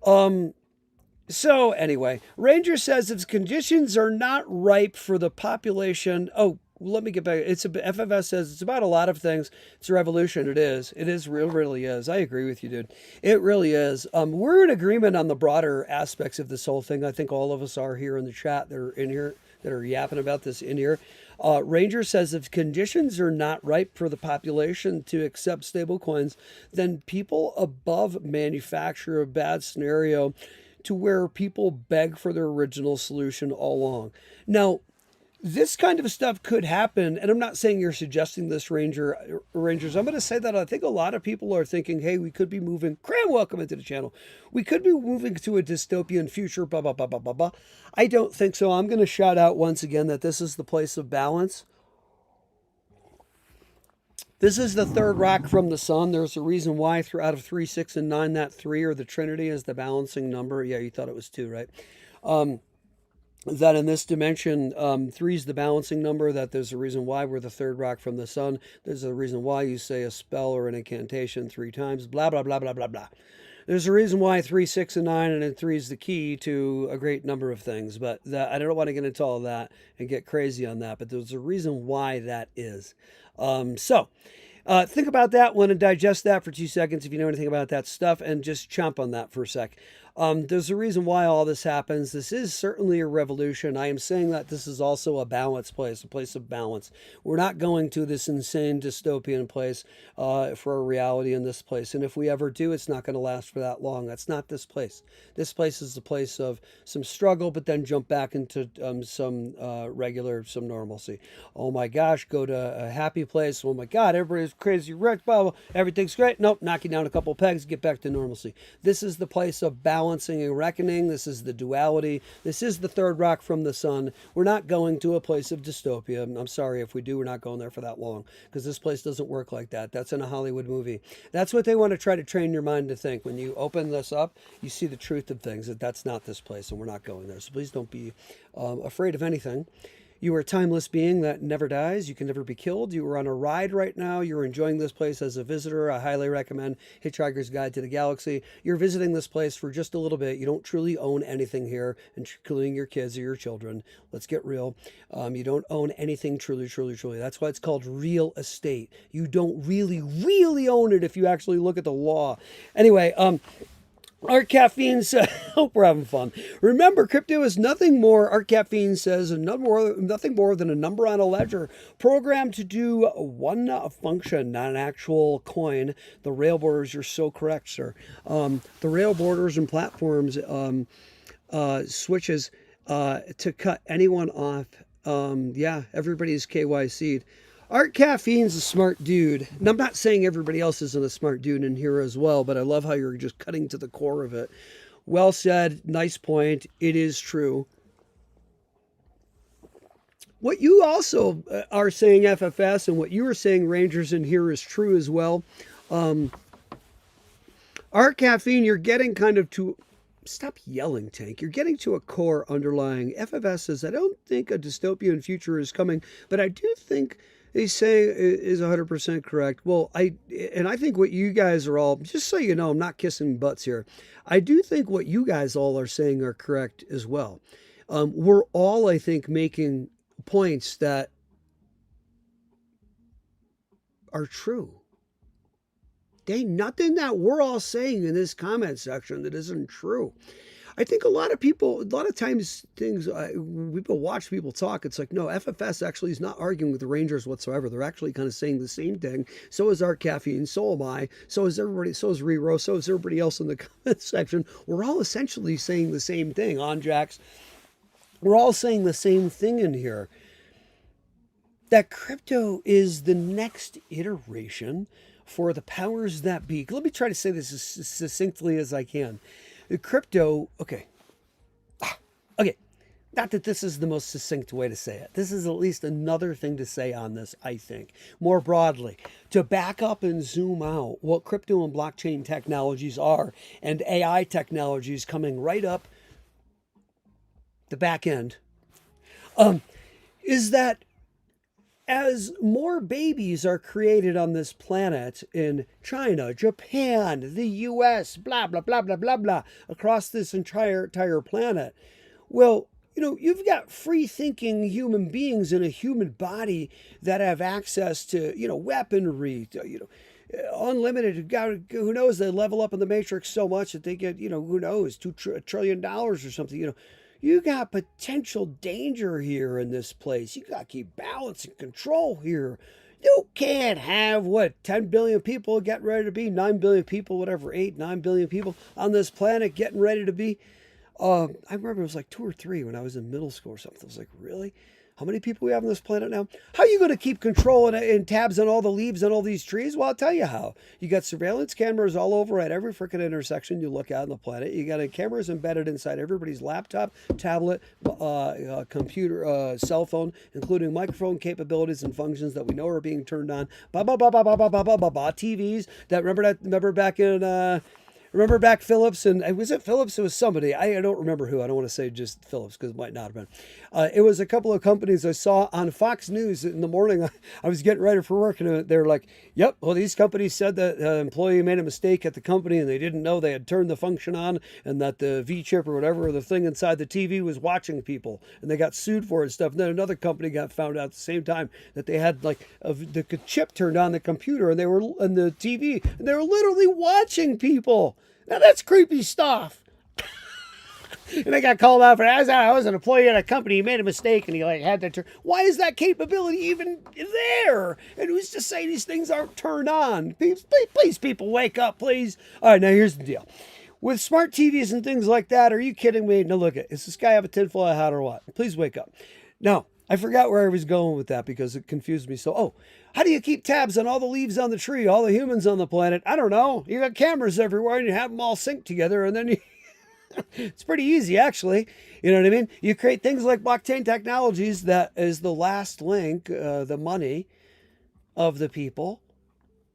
So anyway, Ranger says if conditions are not ripe for the population. Oh, let me get back. FFS says it's about a lot of things. It's a revolution. It is. It is real. Really is. I agree with you, dude. It really is. We're in agreement on the broader aspects of this whole thing. I think all of us are here in the chat. They're in here that are yapping about this in here. Ranger says if conditions are not ripe for the population to accept stablecoins, then people above manufacture a bad scenario to where people beg for their original solution all along. Now, this kind of stuff could happen, and I'm not saying you're suggesting this, Rangers. I'm going to say that I think a lot of people are thinking, hey, we could be moving. Cram, welcome into the channel. We could be moving to a dystopian future, blah, blah, blah, blah, blah, blah. I don't think so. I'm going to shout out once again that this is the place of balance. This is the third rock from the sun. There's a reason why out of 3, 6, and 9, that 3 or the Trinity is the balancing number. Yeah, you thought it was 2, right? That in this dimension, 3 is the balancing number, that there's a reason why we're the third rock from the sun. There's a reason why you say a spell or an incantation 3 times, blah, blah, blah, blah, blah, blah. There's a reason why 3, 6, and 9, and then 3 is the key to a great number of things. But I don't want to get into all that and get crazy on that, but there's a reason why that is. Think about that one and digest that for 2 seconds if you know anything about that stuff, and just chomp on that for a sec. There's a reason why all this happens. This is certainly a revolution. I am saying that this is also a balance place, a place of balance. We're not going to this insane dystopian place for a reality in this place. And if we ever do, it's not going to last for that long. That's not this place. This place is a place of some struggle, but then jump back into some normalcy. Oh my gosh, go to a happy place. Oh my God, everybody's crazy rich, blah, blah, everything's great. Nope, knocking down a couple pegs, get back to normalcy. This is the place of balancing and reckoning. This is the duality. This is the third rock from the sun. We're not going to a place of dystopia. I'm sorry if we do, we're not going there for that long, because this place doesn't work like that. That's in a Hollywood movie. That's what they want to try to train your mind to think. When you open this up, you see the truth of things, that's not this place, and we're not going there. So please don't be afraid of anything. You are a timeless being that never dies. You can never be killed. You are on a ride right now. You're enjoying this place as a visitor. I highly recommend Hitchhiker's Guide to the Galaxy. You're visiting this place for just a little bit. You don't truly own anything here, including your kids or your children. Let's get real. You don't own anything truly, truly, truly. That's why it's called real estate. You don't really, really own it if you actually look at the law. Anyway, Art Caffeine says, hope we're having fun. Remember, crypto is nothing more, Art Caffeine says, nothing more than a number on a ledger programmed to do one function, not an actual coin. The rail borders, you're so correct, sir. The rail borders and platforms switches to cut anyone off. Yeah, everybody's KYC'd. Art Caffeine's a smart dude. And I'm not saying everybody else isn't a smart dude in here as well, but I love how you're just cutting to the core of it. Well said. Nice point. It is true. What you also are saying, FFS, and what you were saying, Rangers, in here is true as well. Art Caffeine, you're getting kind of to... Stop yelling, Tank. You're getting to a core underlying. FFS says, I don't think a dystopian future is coming, but I do think... They say is 100% correct. Well, I think what you guys are all, just so you know, I'm not kissing butts here. I do think what you guys all are saying are correct as well. We're all, I think, making points that are true. There ain't nothing that we're all saying in this comment section that isn't true. I think a lot of times things, people watch people talk, it's like, no, FFS actually is not arguing with the Rangers whatsoever. They're actually kind of saying the same thing. So is Art Caffeine, so am I, so is everybody, so is Rero, so is everybody else in the comment section. We're all essentially saying the same thing. On Jax, we're all saying the same thing in here. That crypto is the next iteration for the powers that be. Let me try to say this as succinctly as I can. The crypto, okay. Not that this is the most succinct way to say it. This is at least another thing to say on this, I think. More broadly, to back up and zoom out what crypto and blockchain technologies are, and AI technologies coming right up the back end, is that as more babies are created on this planet in China, Japan, the US, blah, blah, blah, blah, blah, blah, across this entire planet, well, you know, you've got free-thinking human beings in a human body that have access to, you know, weaponry, you know, unlimited. Who knows? They level up in the Matrix so much that they get, you know, who knows, $2 trillion or something, you know. You got potential danger here in this place. You got to keep balance and control here. You can't have, 10 billion people getting ready to be, 9 billion people, whatever, 8, 9 billion people on this planet getting ready to be. I remember it was like 2 or 3 when I was in middle school or something. I was like, really? How many people we have on this planet now? How are you going to keep control and tabs on all the leaves on all these trees? Well, I'll tell you how. You got surveillance cameras all over at every freaking intersection you look at on the planet. You got cameras embedded inside everybody's laptop, tablet, computer, cell phone, including microphone capabilities and functions that we know are being turned on. TVs that remember back in. Remember back Phillips, and was it Phillips? It was somebody. I don't remember who. I don't want to say just Phillips because it might not have been. It was a couple of companies I saw on Fox News in the morning. I was getting ready for work, and they were like, yep, well, these companies said that an employee made a mistake at the company, and they didn't know they had turned the function on, and that the V-chip or whatever, or the thing inside the TV was watching people, and they got sued for it and stuff. And then another company got found out at the same time that they had like the chip turned on the computer, and they were on the TV, and they were literally watching people. Now that's creepy stuff. And I got called out for that. I was an employee at a company. He made a mistake and he had to turn. Why is that capability even there? And who's to say these things aren't turned on? Please, people, wake up, please. All right, now here's the deal. With smart TVs and things like that, are you kidding me? Now look, is this guy have a tinfoil hat or what? Please wake up. Now, I forgot where I was going with that because it confused me. So, how do you keep tabs on all the leaves on the tree, all the humans on the planet? I don't know. You got cameras everywhere and you have them all synced together and then you... It's pretty easy, actually. You know what I mean? You create things like blockchain technologies that is the last link, the money of the people.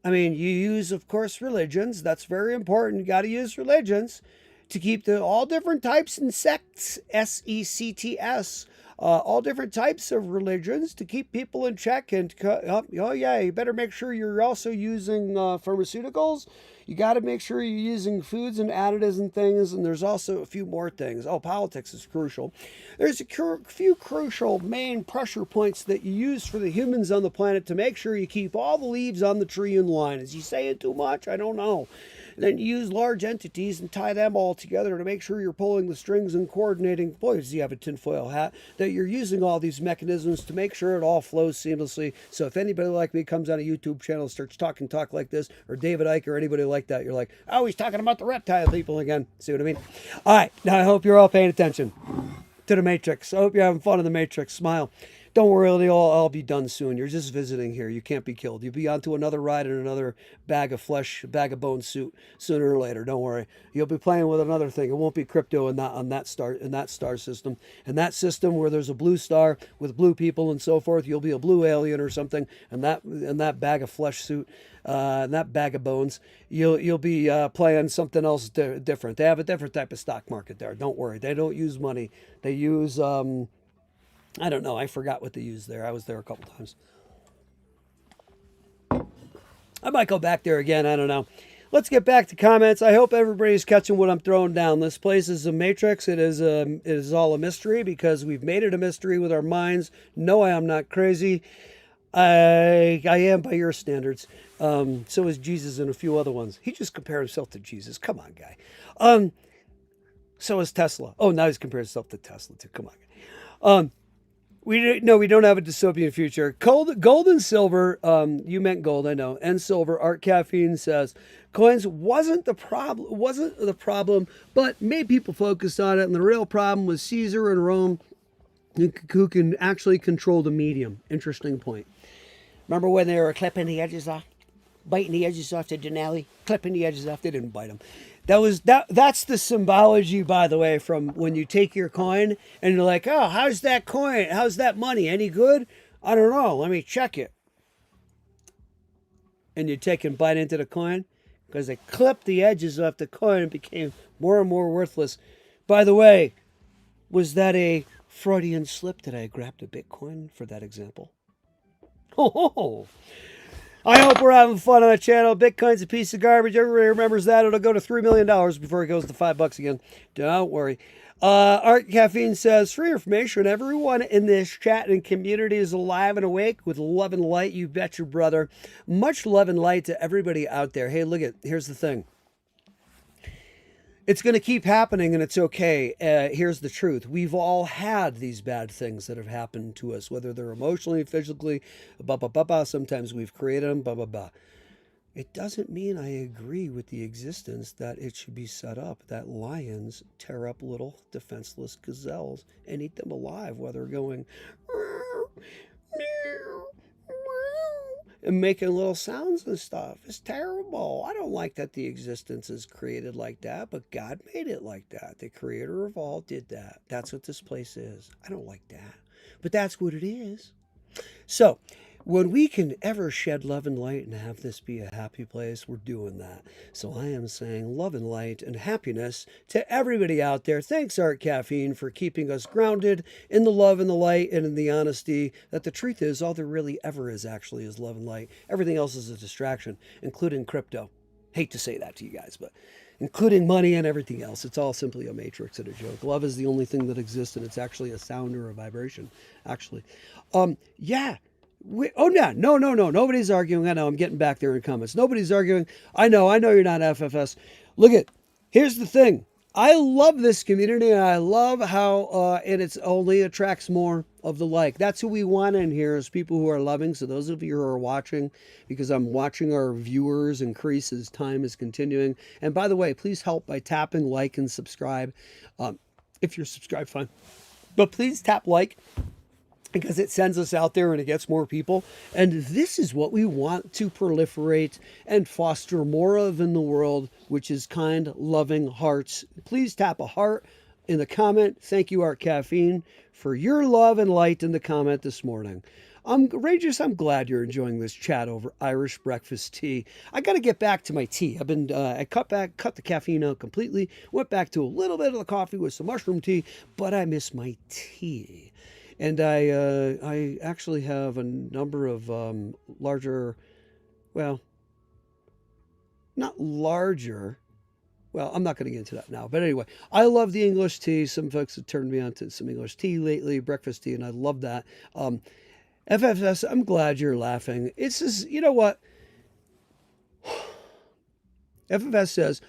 I mean, you use, of course, religions. That's very important. You got to use religions to keep all different types and sects, SECTS, all different types of religions to keep people in check. And oh yeah, you better make sure you're also using pharmaceuticals. You got to make sure you're using foods and additives and things. And there's also a few more things. Oh, politics is crucial. There's a few crucial main pressure points that you use for the humans on the planet to make sure you keep all the leaves on the tree in line. Is he saying too much? I don't know. Then you use large entities and tie them all together to make sure you're pulling the strings and coordinating. Boy, does he have a tinfoil hat, that you're using all these mechanisms to make sure it all flows seamlessly. So if anybody like me comes on a YouTube channel and starts talking talk like this, or David Icke or anybody like that, you're like, oh, he's talking about the reptile people again. See what I mean? All right, now I hope you're all paying attention to the Matrix. I hope you're having fun in the Matrix. Smile. Don't worry, it'll all be done soon. You're just visiting here. You can't be killed. You'll be onto another ride in another bag of flesh, bag of bone suit sooner or later. Don't worry. You'll be playing with another thing. It won't be crypto in that star system. In that system where there's a blue star with blue people and so forth, you'll be a blue alien or something. And that bag of flesh suit, that bag of bones, you'll be playing something else different. They have a different type of stock market there. Don't worry. They don't use money. They use I don't know. I forgot what they used there. I was there a couple times. I might go back there again. I don't know. Let's get back to comments. I hope everybody's catching what I'm throwing down. This place is a matrix. It is all a mystery because we've made it a mystery with our minds. No, I am not crazy. I am by your standards. So is Jesus and a few other ones. He just compared himself to Jesus. Come on, guy. So is Tesla. Oh, now he's compared himself to Tesla too. Come on. We don't have a dystopian future. Gold and silver, you meant gold, I know, and silver. Art Caffeine says, coins wasn't the problem, but made people focus on it. And the real problem was Caesar and Rome, who can actually control the medium. Interesting point. Remember when they were clipping the edges off? Biting the edges off the Denali? Clipping the edges off? They didn't bite them. That's the symbology, by the way, from when you take your coin and you're like, oh, how's that coin? How's that money? Any good? I don't know. Let me check it. And you take and bite into the coin because they clipped the edges off the coin and became more and more worthless. By the way, was that a Freudian slip that I grabbed a Bitcoin for that example? Oh, I hope we're having fun on the channel. Bitcoin's a piece of garbage. Everybody remembers that. It'll go to $3 million before it goes to $5 again. Don't worry. Art Caffeine says, free information. Everyone in this chat and community is alive and awake with love and light. You bet your brother. Much love and light to everybody out there. Hey, here's the thing. It's going to keep happening and it's okay. Here's the truth. We've all had these bad things that have happened to us, whether they're emotionally, physically, sometimes we've created them, It doesn't mean I agree with the existence that it should be set up, that lions tear up little defenseless gazelles and eat them alive while they're going and making little sounds and stuff. It's terrible. I don't like that the existence is created like that, but God made it like that. The creator of all did that. That's what this place is. I don't like that, but that's what it is. So when we can ever shed love and light and have this be a happy place, we're doing that. So I am saying love and light and happiness to everybody out there. Thanks, Art Caffeine, for keeping us grounded in the love and the light and in the honesty that the truth is all there really ever is actually is love and light. Everything else is a distraction, including crypto. Hate to say that to you guys, but including money and everything else. It's all simply a matrix and a joke. Love is the only thing that exists, and it's actually a sound or a vibration, actually. Yeah. No. Nobody's arguing. I know. I'm getting back there in comments. Nobody's arguing. I know you're not FFS. Here's the thing. I love this community, and I love how and it's only attracts more of the like. That's who we want in here is people who are loving. So those of you who are watching, because I'm watching our viewers increase as time is continuing. And by the way, please help by tapping like and subscribe. If you're subscribed, fine. But please tap like, because it sends us out there and it gets more people. And this is what we want to proliferate and foster more of in the world, which is kind, loving hearts. Please tap a heart in the comment. Thank you, Art Caffeine, for your love and light in the comment this morning. Rangers, I'm glad you're enjoying this chat over Irish breakfast tea. I got to get back to my tea. I cut the caffeine out completely, went back to a little bit of the coffee with some mushroom tea, but I miss my tea. And I actually have a number of larger, well, not larger. Well, I'm not going to get into that now. But anyway, I love the English tea. Some folks have turned me on to some English tea lately, breakfast tea, and I love that. FFS, I'm glad you're laughing. It's just, you know what? FFS says,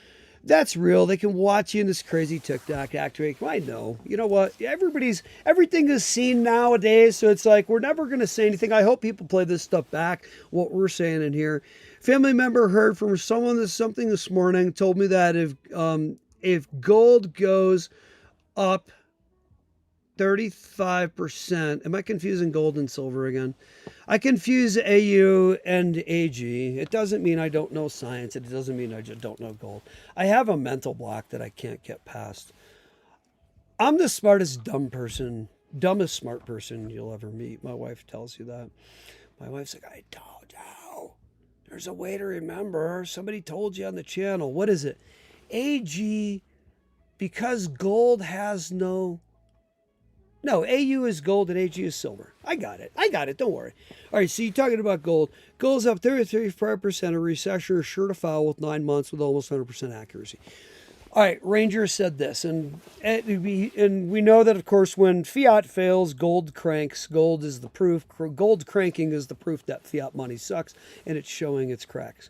that's real. They can watch you in this crazy TikTok activate. I know. You know what? Everything is seen nowadays. So it's like, we're never going to say anything. I hope people play this stuff back, what we're saying in here. Family member heard from something this morning, told me that if gold goes up 35%, am I confusing gold and silver again? I confuse AU and AG. It doesn't mean I don't know science. It doesn't mean I just don't know gold. I have a mental block that I can't get past. I'm the dumbest smart person you'll ever meet. My wife tells you that. My wife's like, I told you. There's a way to remember. Somebody told you on the channel. What is it? AG, because gold has no, AU is gold and AG is silver. I got it. Don't worry. All right, so you're talking about gold. Gold's up 35%. A recession is sure to follow with 9 months with almost 100% accuracy. All right, Ranger said this, and we know that, of course, when fiat fails, gold cranks. Gold is the proof. Gold cranking is the proof that fiat money sucks, and it's showing its cracks.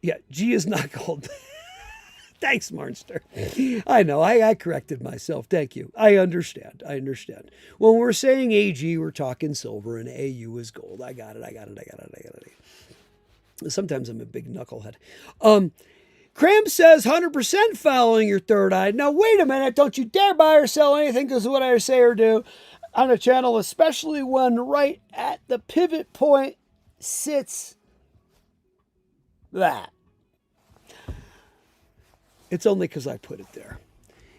Yeah, G is not gold. Thanks, Marnster. I know, I corrected myself. Thank you. I understand. When we're saying AG, we're talking silver, and AU is gold. I got it. Sometimes I'm a big knucklehead. Cram says 100% following your third eye. Now, wait a minute. Don't you dare buy or sell anything because of what I say or do on a channel, especially when right at the pivot point sits that. It's only because I put it there.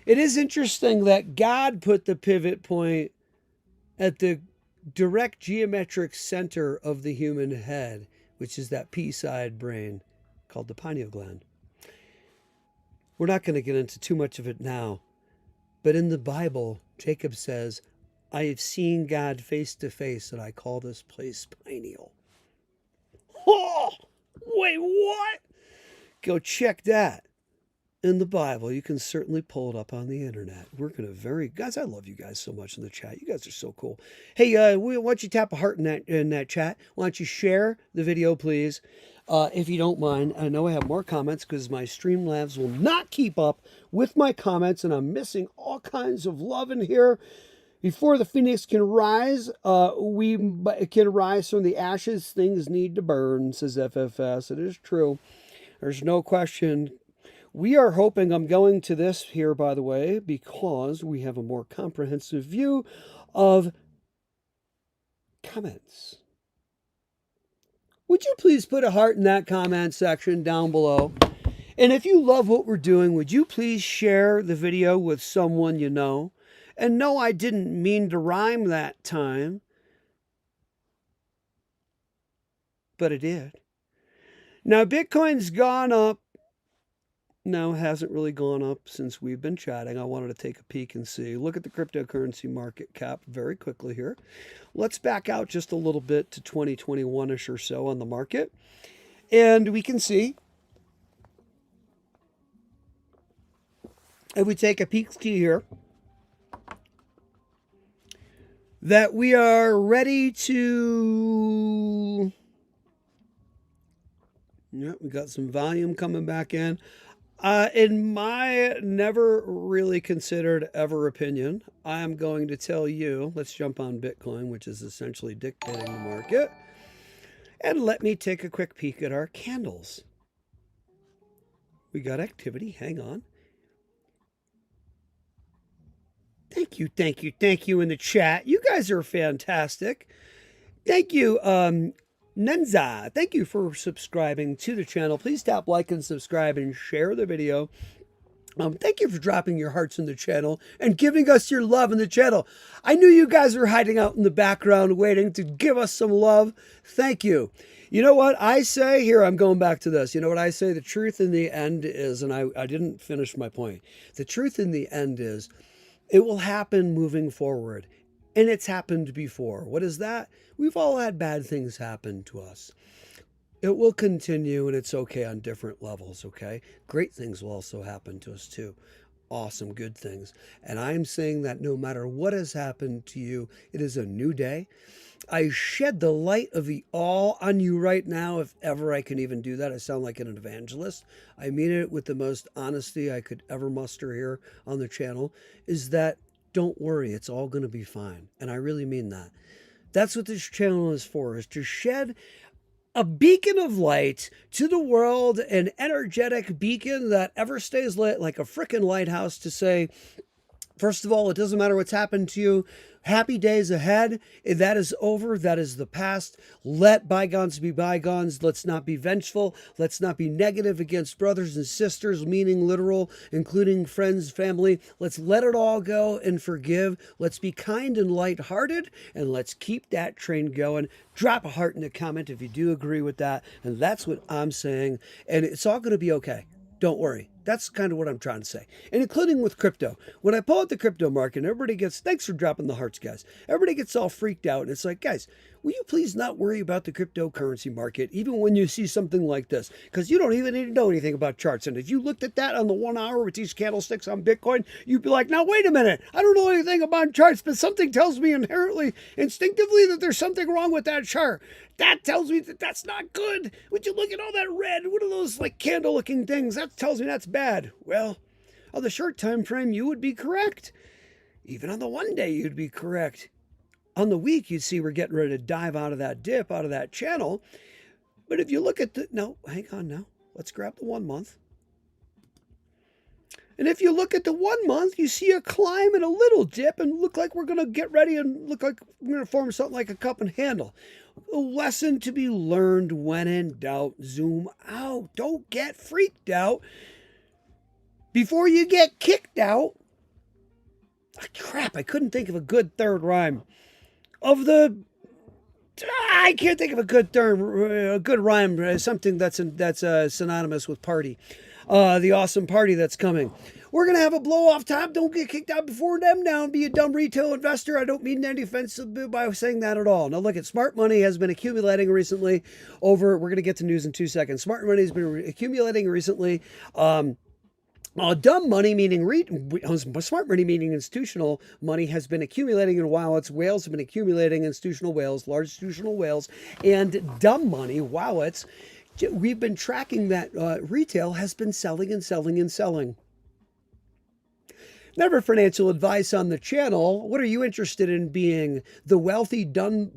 It is interesting that God put the pivot point at the direct geometric center of the human head, which is that pea-side brain called the pineal gland. We're not going to get into too much of it now, but in the Bible, Jacob says, I have seen God face to face, and I call this place pineal. Oh, wait, what? Go check that. In the Bible, you can certainly pull it up on the internet. We're going to guys, I love you guys so much in the chat. You guys are so cool. Hey, why don't you tap a heart in that chat? Why don't you share the video, please? If you don't mind. I know I have more comments because my Streamlabs will not keep up with my comments, and I'm missing all kinds of love in here. Before the phoenix can rise, we can rise from the ashes. Things need to burn, says FFS. It is true. There's no question. We are hoping, I'm going to this here, by the way, because we have a more comprehensive view of comments. Would you please put a heart in that comment section down below? And if you love what we're doing, would you please share the video with someone you know? And no, I didn't mean to rhyme that time, but it did. Now, Bitcoin's gone up. No, it hasn't really gone up since we've been chatting. I wanted to take a peek and see. Look at the cryptocurrency market cap very quickly here. Let's back out just a little bit to 2021-ish or so on the market. And we can see, if we take a peek here, that we are ready to... Yep, we got some volume coming back in. In my never really considered ever opinion, I am going to tell you, let's jump on Bitcoin, which is essentially dictating the market. And let me take a quick peek at our candles. We got activity. Hang on. Thank you in the chat. You guys are fantastic. Thank you, Nenza. Thank you for subscribing to the channel. Please tap like and subscribe and share the video. Thank you for dropping your hearts in the channel and giving us your love in the channel. I knew you guys were hiding out in the background waiting to give us some love. Thank you. You know what I say? Here, I'm going back to this. You know what I say? The truth in the end is, and I didn't finish my point. The truth in the end is, it will happen moving forward. And it's happened before. What is that? We've all had bad things happen to us. It will continue, and it's okay on different levels, okay? Great things will also happen to us too. Awesome, good things. And I'm saying that no matter what has happened to you, it is a new day. I shed the light of the all on you right now, if ever I can even do that. I sound like an evangelist. I mean it with the most honesty I could ever muster here on the channel, is that don't worry, it's all going to be fine. And I really mean that. That's what this channel is for, is to shed a beacon of light to the world, an energetic beacon that ever stays lit like a frickin' lighthouse, to say, first of all, it doesn't matter what's happened to you. Happy days ahead. That is over. That is the past. Let bygones be bygones. Let's not be vengeful. Let's not be negative against brothers and sisters, meaning literal, including friends, family. Let's let it all go and forgive. Let's be kind and lighthearted, and let's keep that train going. Drop a heart in the comment if you do agree with that. And that's what I'm saying. And it's all going to be okay. Don't worry. That's kind of what I'm trying to say. And including with crypto. When I pull out the crypto market, everybody gets, thanks for dropping the hearts, guys. Everybody gets all freaked out. And it's like, guys, will you please not worry about the cryptocurrency market, even when you see something like this? Because you don't even need to know anything about charts. And if you looked at that on the 1 hour with these candlesticks on Bitcoin, you'd be like, now, wait a minute. I don't know anything about charts, but something tells me inherently, instinctively, that there's something wrong with that chart. That tells me that that's not good. Would you look at all that red? What are those like candle looking things? That tells me that's bad. Well, on the short time frame, you would be correct. Even on the 1 day, you'd be correct. On the week, you'd see we're getting ready to dive out of that dip, out of that channel. But if you look at the, no, hang on now. Let's grab the 1 month. And if you look at the 1 month, you see a climb and a little dip and look like we're going to get ready and look like we're going to form something like a cup and handle. A lesson to be learned: when in doubt, zoom out. Don't get freaked out before you get kicked out. Oh, crap, I couldn't think of a good third rhyme. I can't think of a good rhyme, something that's synonymous with party. The awesome party that's coming. We're going to have a blow-off time. Don't get kicked out before them now and be a dumb retail investor. I don't mean any offense by saying that at all. Now, look, smart money has been accumulating recently we're going to get to news in 2 seconds. Smart money has been accumulating recently. Dumb money, meaning smart money, meaning institutional money, has been accumulating in wallets. Whales have been accumulating institutional whales, large institutional whales, and dumb money, wallets. We've been tracking that retail has been selling and selling and selling. Never financial advice on the channel. What are you interested in being? The wealthy, dumb,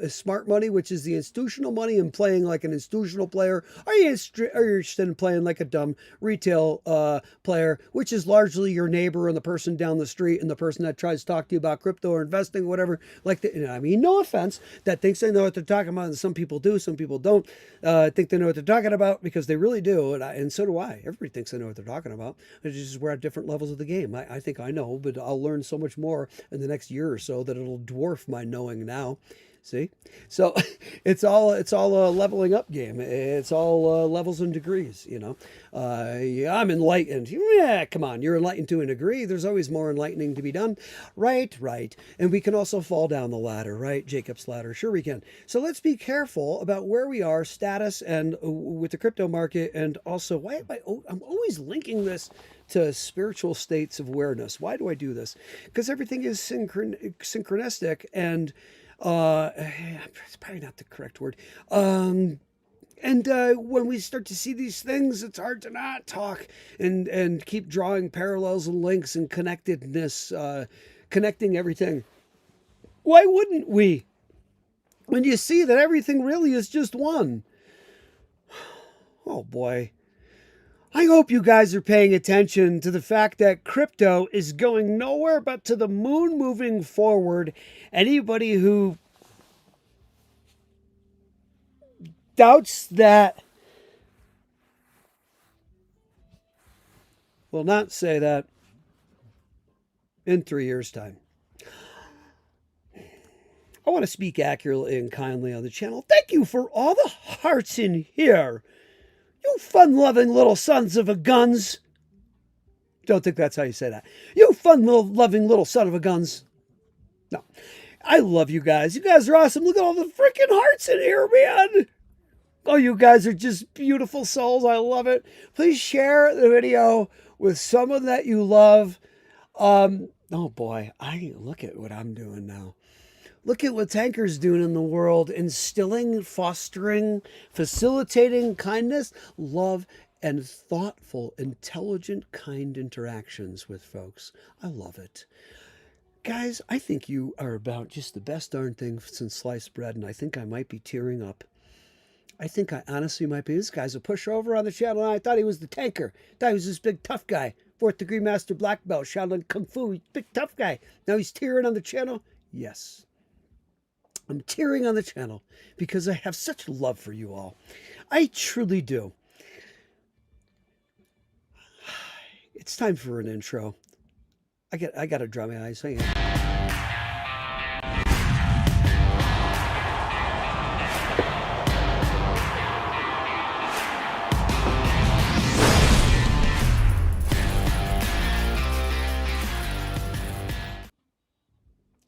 smart money, which is the institutional money, and playing like an institutional player? Are you interested in playing like a dumb retail player, which is largely your neighbor and the person down the street and the person that tries to talk to you about crypto or investing or whatever? I mean, no offense, that thinks they know what they're talking about, and some people do, some people don't think they know what they're talking about, because they really do, and so do I. Everybody thinks they know what they're talking about. It's just we're at different levels of the game. I think I know, but I'll learn so much more in the next year or so that it'll dwarf my knowing now. See? So it's all a leveling up game. It's all levels and degrees, you know. Yeah, I'm enlightened. Yeah, come on, you're enlightened to a degree. There's always more enlightening to be done. Right. And we can also fall down the ladder, right? Jacob's ladder. Sure we can. So let's be careful about where we are, status, and with the crypto market. And also, I'm always linking this to spiritual states of awareness. Why do I do this? Because everything is synchronistic, and it's probably not the correct word. And when we start to see these things, it's hard to not talk and keep drawing parallels and links and connectedness, connecting everything. Why wouldn't we? When you see that everything really is just one. Oh boy. I hope you guys are paying attention to the fact that crypto is going nowhere but to the moon moving forward. Anybody who doubts that will not say that in 3 years' time. I want to speak accurately and kindly on the channel. Thank you for all the hearts in here. You fun-loving little sons of a guns. Don't think that's how you say that. You fun-loving little son of a guns. No. I love you guys. You guys are awesome. Look at all the freaking hearts in here, man. Oh, you guys are just beautiful souls. I love it. Please share the video with someone that you love. Oh boy, I look at what I'm doing now. Look at what Tanker's doing in the world, instilling, fostering, facilitating kindness, love, and thoughtful, intelligent, kind interactions with folks. I love it. Guys, I think you are about just the best darn thing since sliced bread, and I think I might be tearing up. I think I honestly might be. This guy's a pushover on the channel, and I thought he was the Tanker. I thought he was this big tough guy. 4th degree master black belt, Shaolin Kung Fu. Big tough guy. Now he's tearing on the channel? Yes. I'm tearing on the channel because I have such love for you all. I truly do. It's time for an intro. I got to dry my eyes. Hang on.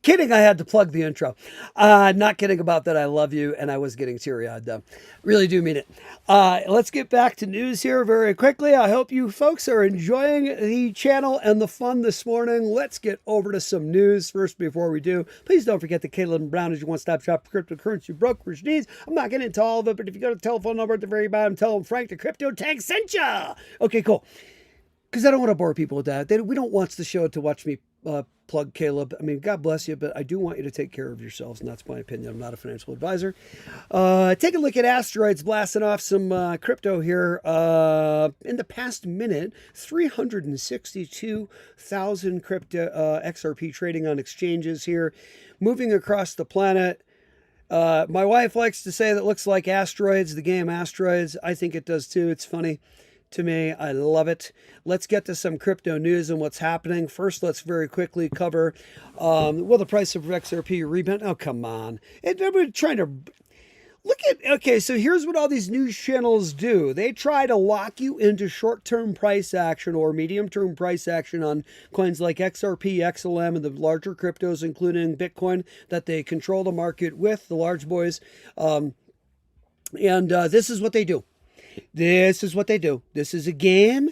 Kidding, I had to plug the intro. Not kidding about that. I love you, and I was getting teary-eyed, though. Really do mean it. Let's get back to news here very quickly. I hope you folks are enjoying the channel and the fun this morning. Let's get over to some news first before we do. Please don't forget that Caleb Brown is your one-stop shop for cryptocurrency brokerage needs. I'm not getting into all of it, but if you go to the telephone number at the very bottom, tell them Frank the Crypto Tag sent ya. Okay, cool. Because I don't want to bore people with that. We don't want the show to watch me plug Caleb. I mean, God bless you, but I do want you to take care of yourselves, and that's my opinion. I'm not a financial advisor. Take a look at asteroids blasting off some crypto here. In the past minute, 362,000 crypto XRP trading on exchanges here, moving across the planet. My wife likes to say that it looks like asteroids, the game Asteroids. I think it does too. It's funny to me. I love it. Let's get to some crypto news and what's happening. First, let's very quickly cover, well, the price of XRP rebound. Oh, come on. We're trying to look at, okay, so here's what all these news channels do. They try to lock you into short-term price action or medium-term price action on coins like XRP, XLM, and the larger cryptos, including Bitcoin, that they control the market with, the large boys. This is what they do. This is what they do. This is a game.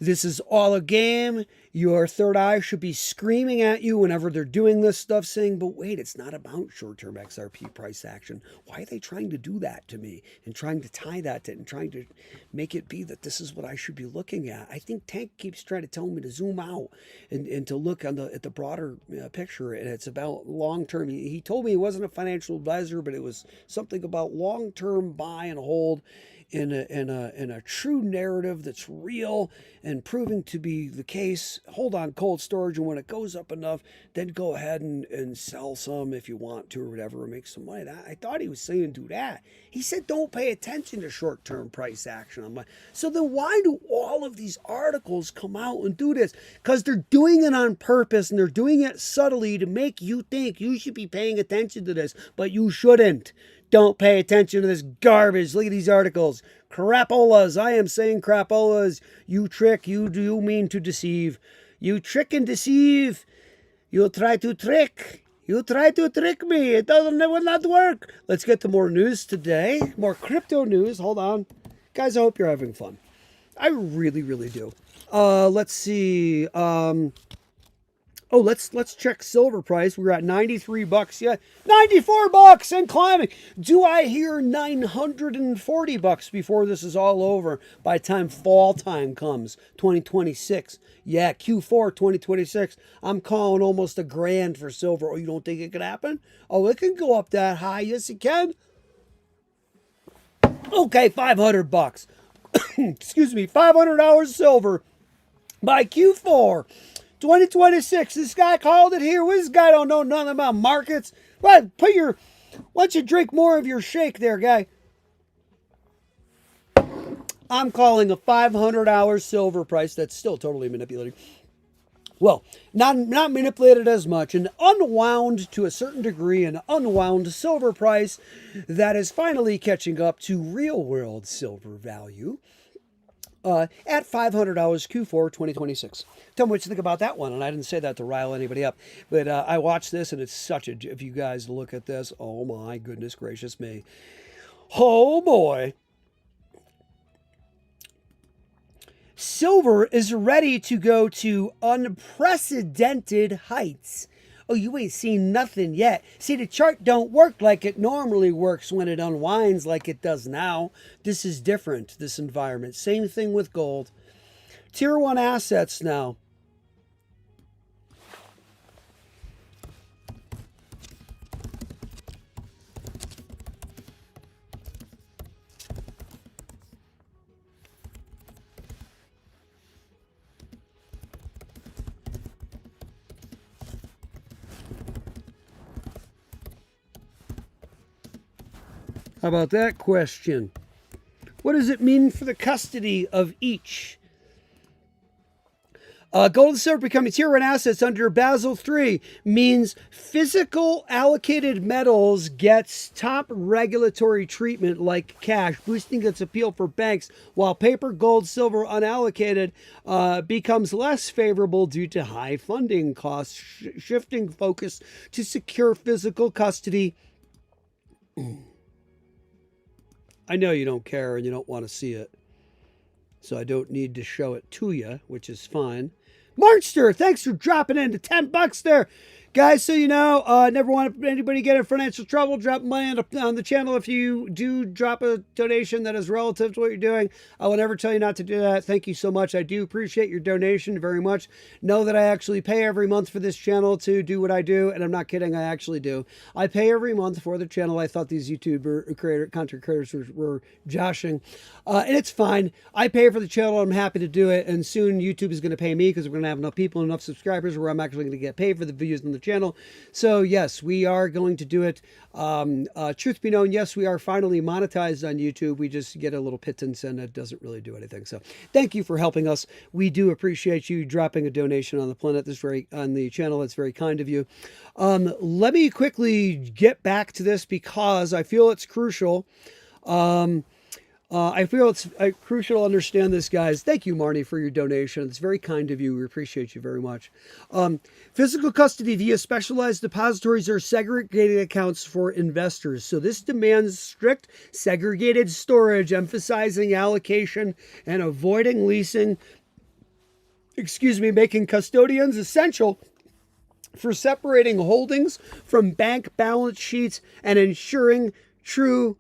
This is all a game. Your third eye should be screaming at you whenever they're doing this stuff, saying, but wait, it's not about short-term XRP price action. Why are they trying to do that to me and trying to tie that to it and trying to make it be that this is what I should be looking at? I think Tank keeps trying to tell me to zoom out and to look on at the broader picture, and it's about long-term. He told me he wasn't a financial advisor, but it was something about long-term buy and hold in a true narrative that's real and proving to be the case. Hold on cold storage, and when it goes up enough, then go ahead and sell some if you want to or whatever, and make some money. I thought he was saying do that. He said don't pay attention to short-term price action. I'm like, so then why do all of these articles come out and do this? Because they're doing it on purpose, and they're doing it subtly to make you think you should be paying attention to this, but you shouldn't. Don't pay attention to this garbage. Look at these articles. Crapolas. I am saying crapolas. You trick. You do mean to deceive. You trick and deceive. You try to trick. You try to trick me. It will not work. Let's get to more news today. More crypto news. Hold on. Guys, I hope you're having fun. I really, really do. Let's see. Oh, let's check silver price. We're at $93. Yeah, $94 and climbing. Do I hear $940 before this is all over? By the time fall time comes, 2026. Yeah, Q4 2026. I'm calling almost $1,000 for silver. Oh, you don't think it could happen? Oh, it can go up that high. Yes, it can. Okay, $500. Excuse me, $500 silver by Q4. 2026. This guy called it here. This guy don't know nothing about markets. But why don't you drink more of your shake there, guy? I'm calling a $500 silver price. That's still totally manipulated. Well, not manipulated as much. An unwound to a certain degree, an unwound silver price that is finally catching up to real world silver value. at $500 Q4 2026. Tell me what you think about that one. And I didn't say that to rile anybody up, but I watched this and it's such a, if you guys look at this, oh my goodness gracious me. Oh boy. Silver is ready to go to unprecedented heights. Oh, you ain't seen nothing yet. See, the chart don't work like it normally works when it unwinds like it does now. This is different, this environment. Same thing with gold. Tier 1 assets now. How about that question? What does it mean for the custody of each? Gold and silver becoming tier 1 assets under Basel III means physical allocated metals gets top regulatory treatment like cash, boosting its appeal for banks, while paper, gold, silver, unallocated becomes less favorable due to high funding costs, shifting focus to secure physical custody. I know you don't care and you don't want to see it, so I don't need to show it to you, which is fine. Markster, thanks for dropping into $10 there. Guys, so you know, never want anybody to get in financial trouble. Drop money on the channel. If you do drop a donation that is relative to what you're doing, I will never tell you not to do that. Thank you so much. I do appreciate your donation very much. Know that I actually pay every month for this channel to do what I do, and I'm not kidding. I actually do. I pay every month for the channel. I thought these content creators were joshing, and it's fine. I pay for the channel. I'm happy to do it, and soon YouTube is going to pay me because we're going to have enough people and enough subscribers where I'm actually going to get paid for the videos on the channel. So yes, we are going to do it. Truth be known, yes, we are finally monetized on YouTube. We just get a little pittance and it doesn't really do anything. So thank you for helping us. We do appreciate you dropping a donation on the planet. On the channel. That's very kind of you. Let me quickly get back to this because I feel it's crucial. I feel it's crucial to understand this, guys. Thank you, Marnie, for your donation. It's very kind of you. We appreciate you very much. Physical custody via specialized depositories or segregated accounts for investors. So this demands strict segregated storage, emphasizing allocation and avoiding leasing. Making custodians essential for separating holdings from bank balance sheets and ensuring true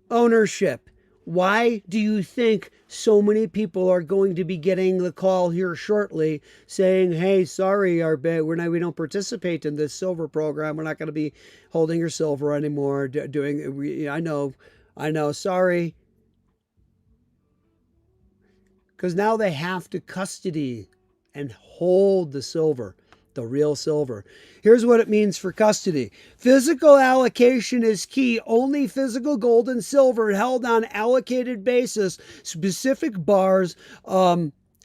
ownership. Why do you think so many people are going to be getting the call here shortly saying, hey, sorry, we don't participate in this silver program. We're not going to be holding your silver anymore. I know, sorry. Because now they have to custody and hold the silver. The real silver. Here's what it means for custody. Physical allocation is key. Only physical gold and silver held on allocated basis, specific bars,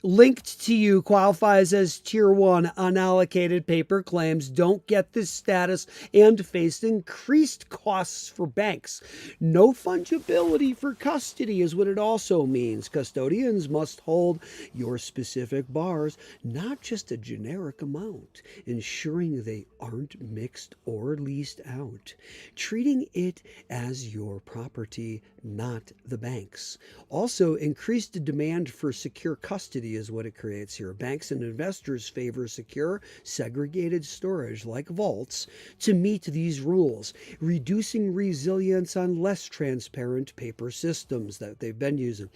linked to you qualifies as tier 1 unallocated paper claims don't get this status and face increased costs for banks. No fungibility for custody is what it also means. Custodians must hold your specific bars, not just a generic amount, ensuring they aren't mixed or leased out, treating it as your property, not the bank's. Also, increased demand for secure custody is what it creates here. Banks and investors favor secure, segregated storage like vaults to meet these rules, reducing resilience on less transparent paper systems that they've been using.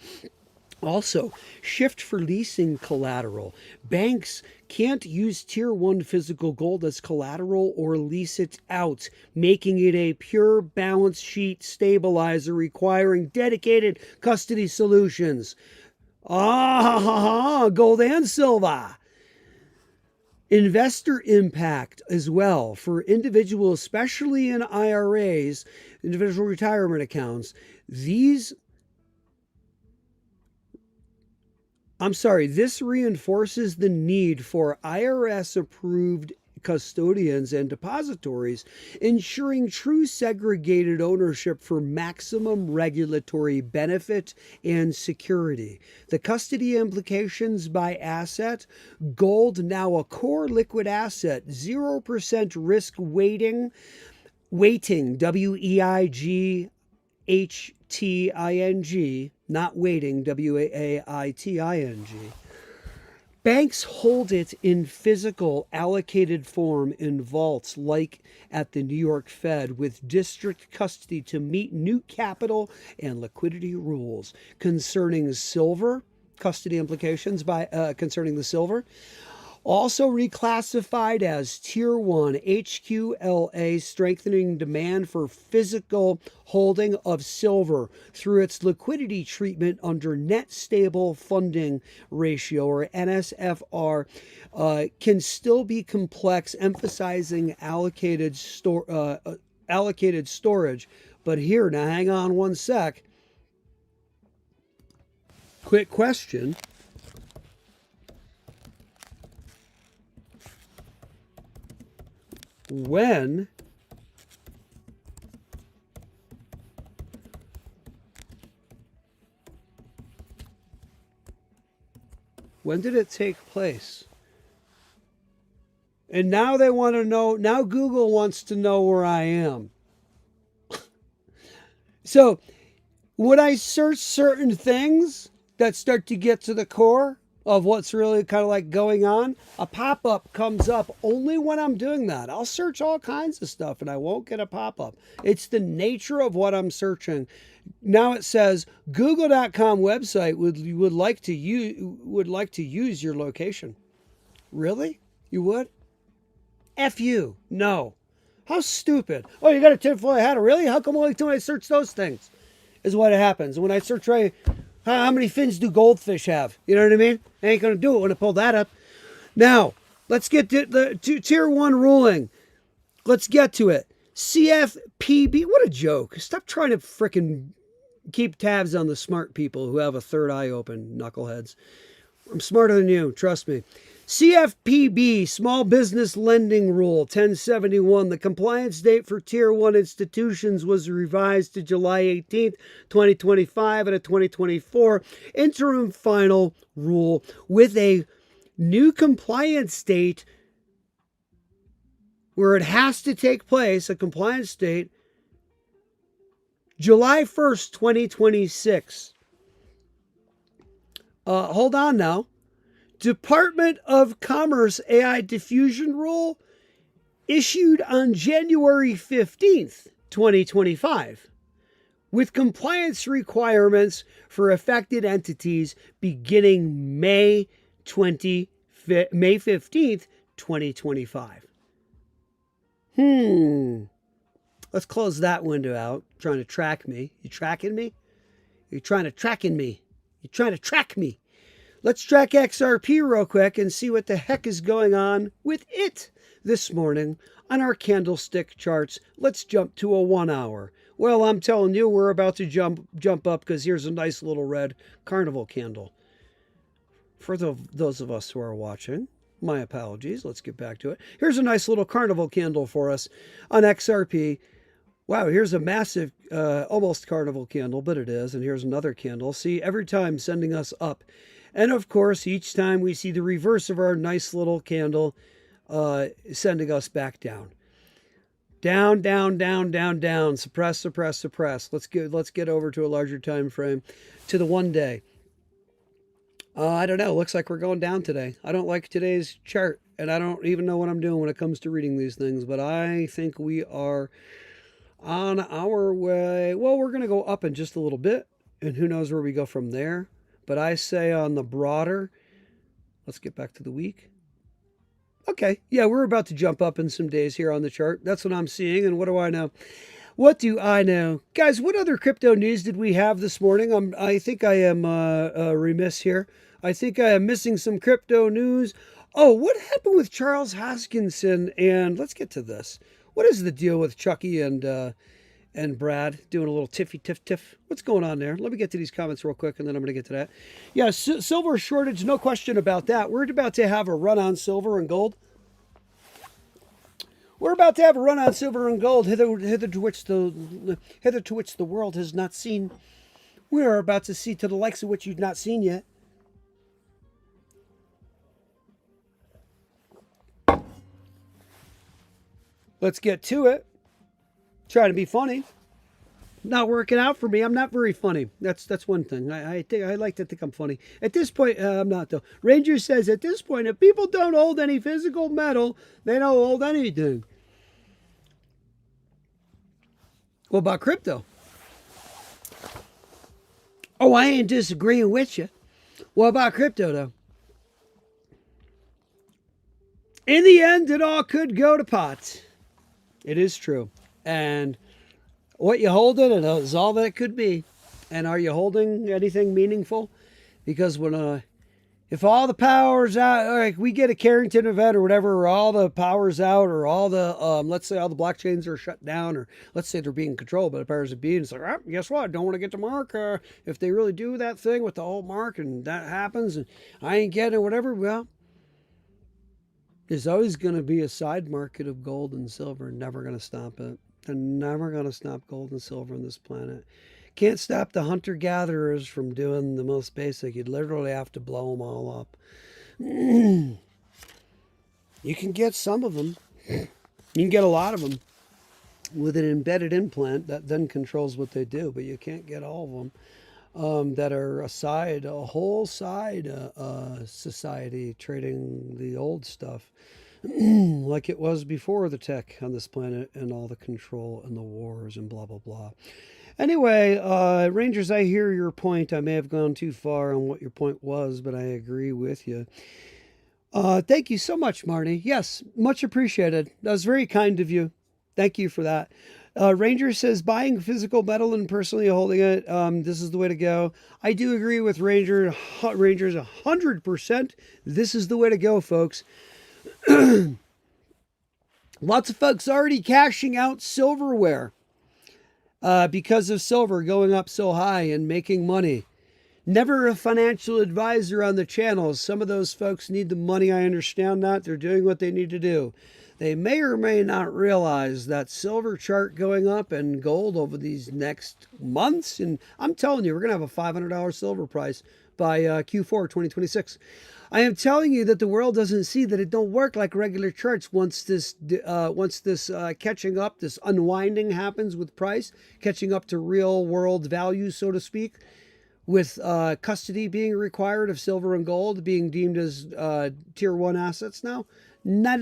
Also, shift for leasing collateral. Banks can't use tier 1 physical gold as collateral or lease it out, making it a pure balance sheet stabilizer requiring dedicated custody solutions. Gold and silver. Investor impact as well for individuals, especially in IRAs, individual retirement accounts. This reinforces the need for IRS-approved custodians and depositories, ensuring true segregated ownership for maximum regulatory benefit and security. The custody implications by asset: gold now a core liquid asset, 0% risk weighting, WEIGHTING, not waiting, WAITING. Banks hold it in physical allocated form in vaults like at the New York Fed, with district custody to meet new capital and liquidity rules. Concerning silver, custody implications by concerning the silver, also reclassified as Tier 1 HQLA, strengthening demand for physical holding of silver through its liquidity treatment under Net Stable Funding Ratio, or NSFR, can still be complex, emphasizing allocated storage. But here, now hang on one sec. Quick question. When did it take place? And now they want to know, now Google wants to know where I am. So when I search certain things that start to get to the core of what's really kind of like going on, a pop-up comes up only when I'm doing that. I'll search all kinds of stuff and I won't get a pop-up. It's the nature of what I'm searching. Now it says Google.com website would like to use your location. Really? You would? F you. No. How stupid. Oh, you got a tinfoil hat? Really? How come only when I search those things is what happens? When I search how many fins do goldfish have? You know what I mean? I ain't going to do it when I pull that up. Now, let's get to the Tier 1 ruling. Let's get to it. CFPB. What a joke. Stop trying to frickin' keep tabs on the smart people who have a third eye open, knuckleheads. I'm smarter than you. Trust me. CFPB, Small Business Lending Rule 1071. The compliance date for Tier 1 institutions was revised to July 18th, 2025, and a 2024 interim final rule with a new compliance date where it has to take place, a compliance date, July 1st, 2026. Hold on now. Department of Commerce AI diffusion rule issued on January 15th, 2025, with compliance requirements for affected entities beginning May 15th, 2025. Let's close that window out. Trying to track me. You tracking me? You're trying to tracking me. You're trying to track me. Let's track XRP real quick and see what the heck is going on with it this morning on our candlestick charts. Let's jump to a 1 hour. Well, I'm telling you, we're about to jump up because here's a nice little red carnival candle. For those of us who are watching, my apologies. Let's get back to it. Here's a nice little carnival candle for us on XRP. Wow, here's a massive, almost carnival candle, but it is. And here's another candle. See, every time sending us up. And of course, each time we see the reverse of our nice little candle sending us back down. Down, down, down, down, down. Suppress, suppress, suppress. Let's get over to a larger time frame, to the 1 day. I don't know. Looks like we're going down today. I don't like today's chart, and I don't even know what I'm doing when it comes to reading these things, but I think we are on our way. Well, we're going to go up in just a little bit, and who knows where we go from there. But I say on the broader, let's get back to the week. Okay, yeah, we're about to jump up in some days here on the chart. That's what I'm seeing, and what do I know? What do I know? Guys, what other crypto news did we have this morning? I think I am remiss here. I think I am missing some crypto news. Oh, what happened with Charles Hoskinson? And let's get to this. What is the deal with Chucky and Brad doing a little tiffy tiff? What's going on there? Let me get to these comments real quick, and then I'm going to get to that. Yeah, silver shortage, no question about that. We're about to have a run on silver and gold. We're about to have a run on silver and gold, hither to which the world has not seen. We are about to see to the likes of which you've not seen yet. Let's get to it. Try to be funny. Not working out for me. I'm not very funny. That's one thing. I think I like to think I'm funny. At this point, I'm not though. Ranger says at this point, if people don't hold any physical metal, they don't hold anything. What about crypto? Oh, I ain't disagreeing with you. What about crypto though? In the end, it all could go to pot. It is true. And what you hold in it is all that it could be. And are you holding anything meaningful? Because when if all the power's out, like we get a Carrington event or whatever, or all the power's out, or all the let's say all the blockchains are shut down, or let's say they're being controlled by the powers that be, and it's like, oh, guess what? Don't want to get to Mark. If they really do that thing with the whole Mark, and that happens, and I ain't getting it, whatever. Well, there's always going to be a side market of gold and silver. Never going to stop it. They're never going to stop gold and silver on this planet. Can't stop the hunter-gatherers from doing the most basic. You'd literally have to blow them all up. You can get some of them. You can get a lot of them with an embedded implant that then controls what they do, but you can't get all of them that are a whole side society trading the old stuff. Like it was before the tech on this planet and all the control and the wars and blah, blah, blah. Anyway, Rangers, I hear your point. I may have gone too far on what your point was, but I agree with you. Thank you so much, Marty. Yes, much appreciated. That was very kind of you. Thank you for that. Ranger says buying physical metal and personally holding it, this is the way to go. I do agree with Rangers 100%. This is the way to go, folks. Lots of folks already cashing out silverware because of silver going up so high and making money. Never a financial advisor on the channel. Some of those folks need the money. I understand that. They're doing what they need to do. They may or may not realize that silver chart going up and gold over these next months. And I'm telling you, we're going to have a $500 silver price by Q4 2026. I am telling you that the world doesn't see that it don't work like regular charts once this catching up, this unwinding happens with price, catching up to real world value, so to speak, with custody being required of silver and gold being deemed as tier 1 assets now. No.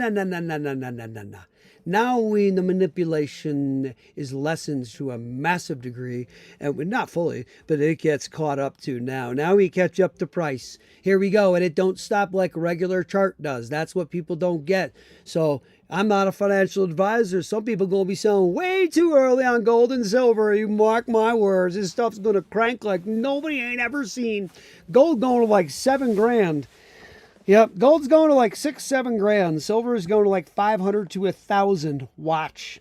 Now the manipulation is lessened to a massive degree, and not fully, but it gets caught up to now. Now we catch up to price. Here we go, and it don't stop like a regular chart does. That's what people don't get. So I'm not a financial advisor. Some people going to be selling way too early on gold and silver. You mark my words. This stuff's going to crank like nobody ain't ever seen. Gold going to like $7,000. Yep, gold's going to like $6-7 Silver is going to like 500 to 1,000. Watch.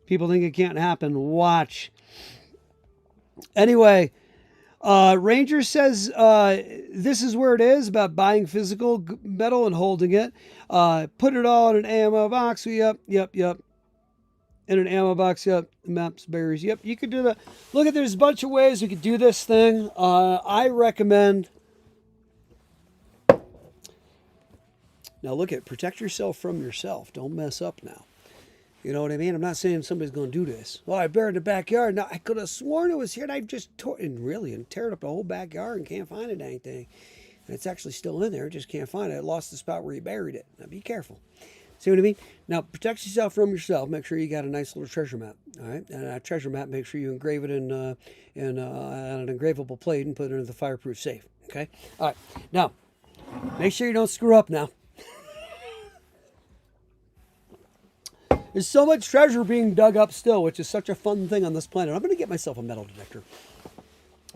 People think it can't happen. Watch. Anyway, Ranger says this is where it is about buying physical metal and holding it. Put it all in an ammo box. Yep. In an ammo box. Yep. Maps, berries. Yep. You could do that. Look, there's a bunch of ways you could do this thing. I recommend. Now look protect yourself from yourself. Don't mess up now. You know what I mean? I'm not saying somebody's going to do this. Well, I buried the backyard. Now, I could have sworn it was here, and I just tore it up the whole backyard and can't find a dang thing. And it's actually still in there. Just can't find it. I lost the spot where you buried it. Now, be careful. See what I mean? Now, protect yourself from yourself. Make sure you got a nice little treasure map. All right? And that treasure map, make sure you engrave it on an engravable plate and put it in the fireproof safe. Okay? All right. Now, make sure you don't screw up now. There's so much treasure being dug up still, which is such a fun thing on this planet. I'm going to get myself a metal detector.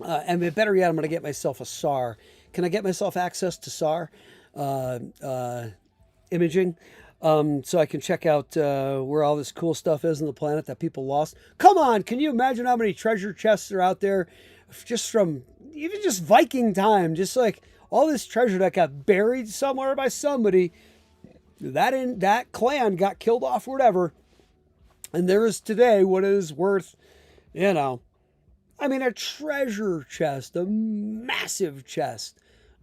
And better yet, I'm going to get myself a SAR. Can I get myself access to SAR imaging so I can check out where all this cool stuff is on the planet that people lost? Come on, can you imagine how many treasure chests are out there just from even just Viking time? Just like all this treasure that got buried somewhere by somebody. that clan got killed off or whatever, and there is today what is worth, you know, I mean, a treasure chest, a massive chest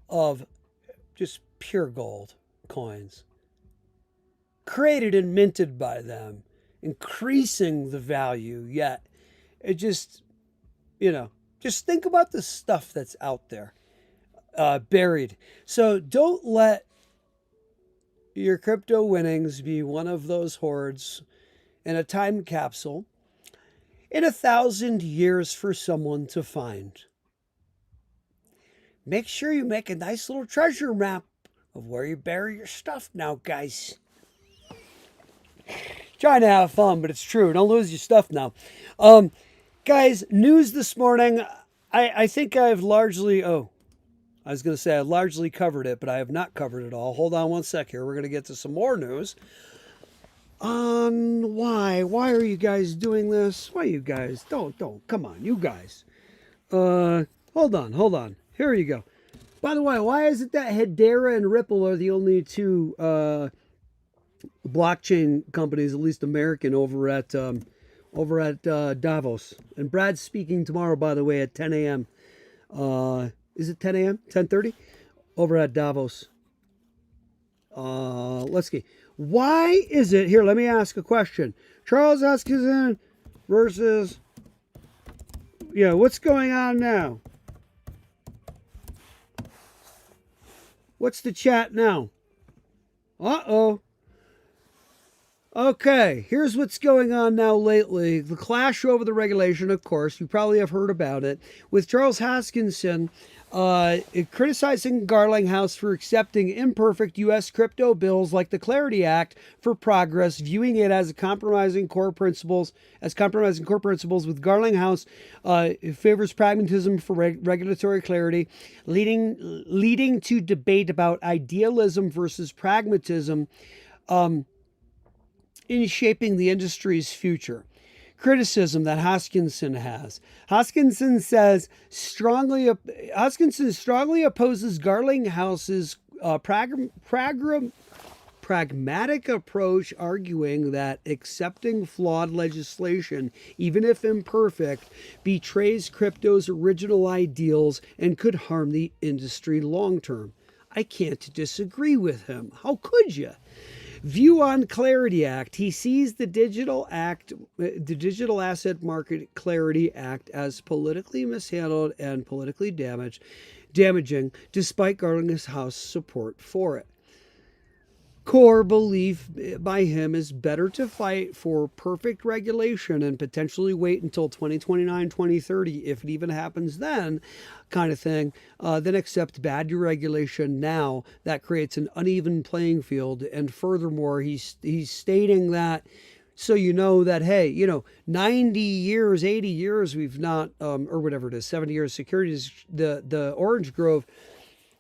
of just pure gold coins created and minted by them, increasing the value. Yet it just, just think about the stuff that's out there, buried. So don't let your crypto winnings be one of those hoards in a time capsule in 1,000 years for someone to find. Make sure you make a nice little treasure map of where you bury your stuff now, guys. Trying to have fun, but it's true. Don't lose your stuff now. Guys, news this morning. I think I've largely, I was going to say I largely covered it, but I have not covered it all. Hold on one sec here. We're going to get to some more news on why are you guys doing this? Why you guys? Don't, come on, you guys. Hold on. Here you go. By the way, why is it that Hedera and Ripple are the only two blockchain companies, at least American, over at Davos? And Brad's speaking tomorrow, by the way, at 10 a.m. Is it 10 a.m.? 10:30? Over at Davos. Let's see. Why is it here? Let me ask a question. Charles Hoskinson versus what's going on now? What's the chat now? Okay, here's what's going on now lately. The clash over the regulation, of course, you probably have heard about it, with Charles Hoskinson criticizing Garlinghouse for accepting imperfect U.S. crypto bills like the Clarity Act for progress, viewing it as compromising core principles. With Garlinghouse, it favors pragmatism for regulatory clarity, leading to debate about idealism versus pragmatism in shaping the industry's future. Criticism that Hoskinson has. Hoskinson strongly opposes Garlinghouse's pragmatic approach, arguing that accepting flawed legislation, even if imperfect, betrays crypto's original ideals and could harm the industry long term. I can't disagree with him. How could you? View on Clarity Act. He sees the Digital Asset Market Clarity Act as politically mishandled and politically damaging, despite Garlinghouse support for it. Core belief by him is better to fight for perfect regulation and potentially wait until 2029, 2030, if it even happens then, kind of thing, than accept bad regulation now that creates an uneven playing field. And furthermore, he's stating that so that, hey, 90 years, 80 years, we've not, or whatever it is, 70 years securities, the Orange Grove,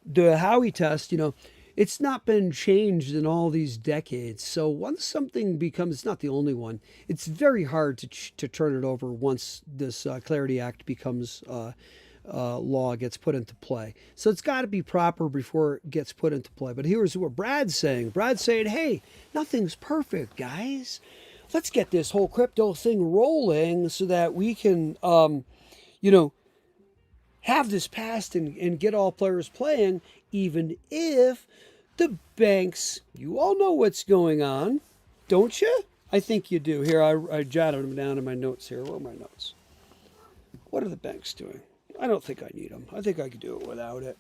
the Howey test, it's not been changed in all these decades. So once something becomes, it's not the only one, it's very hard to turn it over once this Clarity Act becomes law, gets put into play. So it's got to be proper before it gets put into play. But here's what Brad's saying. Brad's saying, hey, nothing's perfect, guys. Let's get this whole crypto thing rolling so that we can, have this passed and get all players playing, even if the banks, you all know what's going on, don't you? I think you do. Here, I jotted them down in my notes here. Where are my notes? What are the banks doing? I don't think I need them. I think I could do it without it.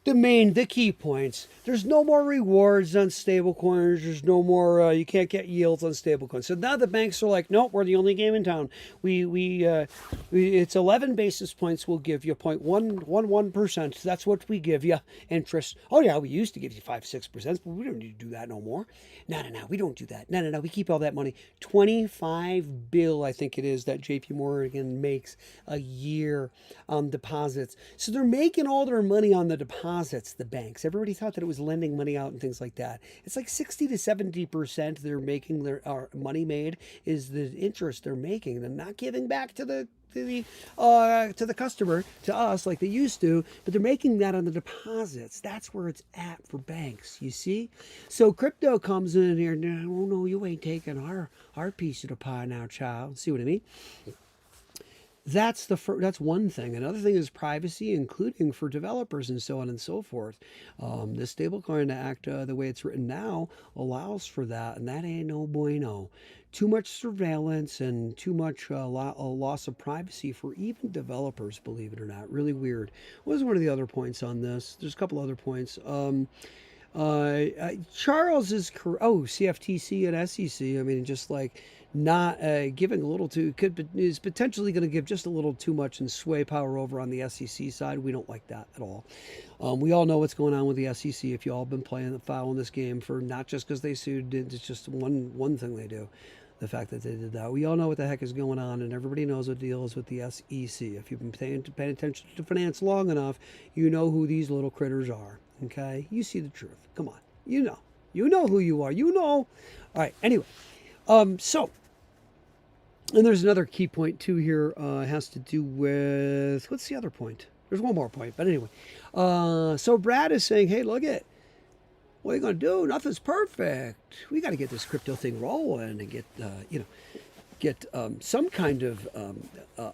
The key points. There's no more rewards on stablecoins. There's no more, you can't get yields on stablecoins. So now the banks are like, nope, we're the only game in town. It's 11 basis points. We'll give you 0.111%. That's what we give you. Interest. Oh yeah, we used to give you 5-6%, but we don't need to do that no more. No, we don't do that. No, we keep all that money. 25 bill, I think it is, that JP Morgan makes a year on deposits. So they're making all their money on the deposits, the banks. Everybody thought that it was lending money out and things like that. It's like 60 to 70% they're making their money made is the interest they're making. They're not giving back to the to the customer, to us, like they used to, but they're making that on the deposits. That's where it's at for banks, you see? So crypto comes in here, no, no, you ain't taking our piece of the pie now, child. See what I mean? That's that's one thing. Another thing is privacy, including for developers and so on and so forth. This stablecoin act, the way it's written now, allows for that, and that ain't no bueno. Too much surveillance and too much a loss of privacy for even developers, believe it or not. Really weird. What was one of the other points on this? There's a couple other points. Charles is CFTC and SEC. I mean, just like not giving a little too is potentially going to give just a little too much and sway power over on the SEC side. We don't like that at all. We all know what's going on with the SEC. If you all been following this game for not just because they sued, it's just one thing they do. The fact that they did that. We all know what the heck is going on, and everybody knows what the deal is with the SEC. If you've been paying attention to finance long enough, you know who these little critters are. Okay? You see the truth. Come on. You know. You know who you are. You know. All right. Anyway. So, and there's another key point too here. Has to do with, what's the other point? There's one more point, but anyway. So Brad is saying, hey, look it. What are you going to do? Nothing's perfect. We got to get this crypto thing rolling and get some kind of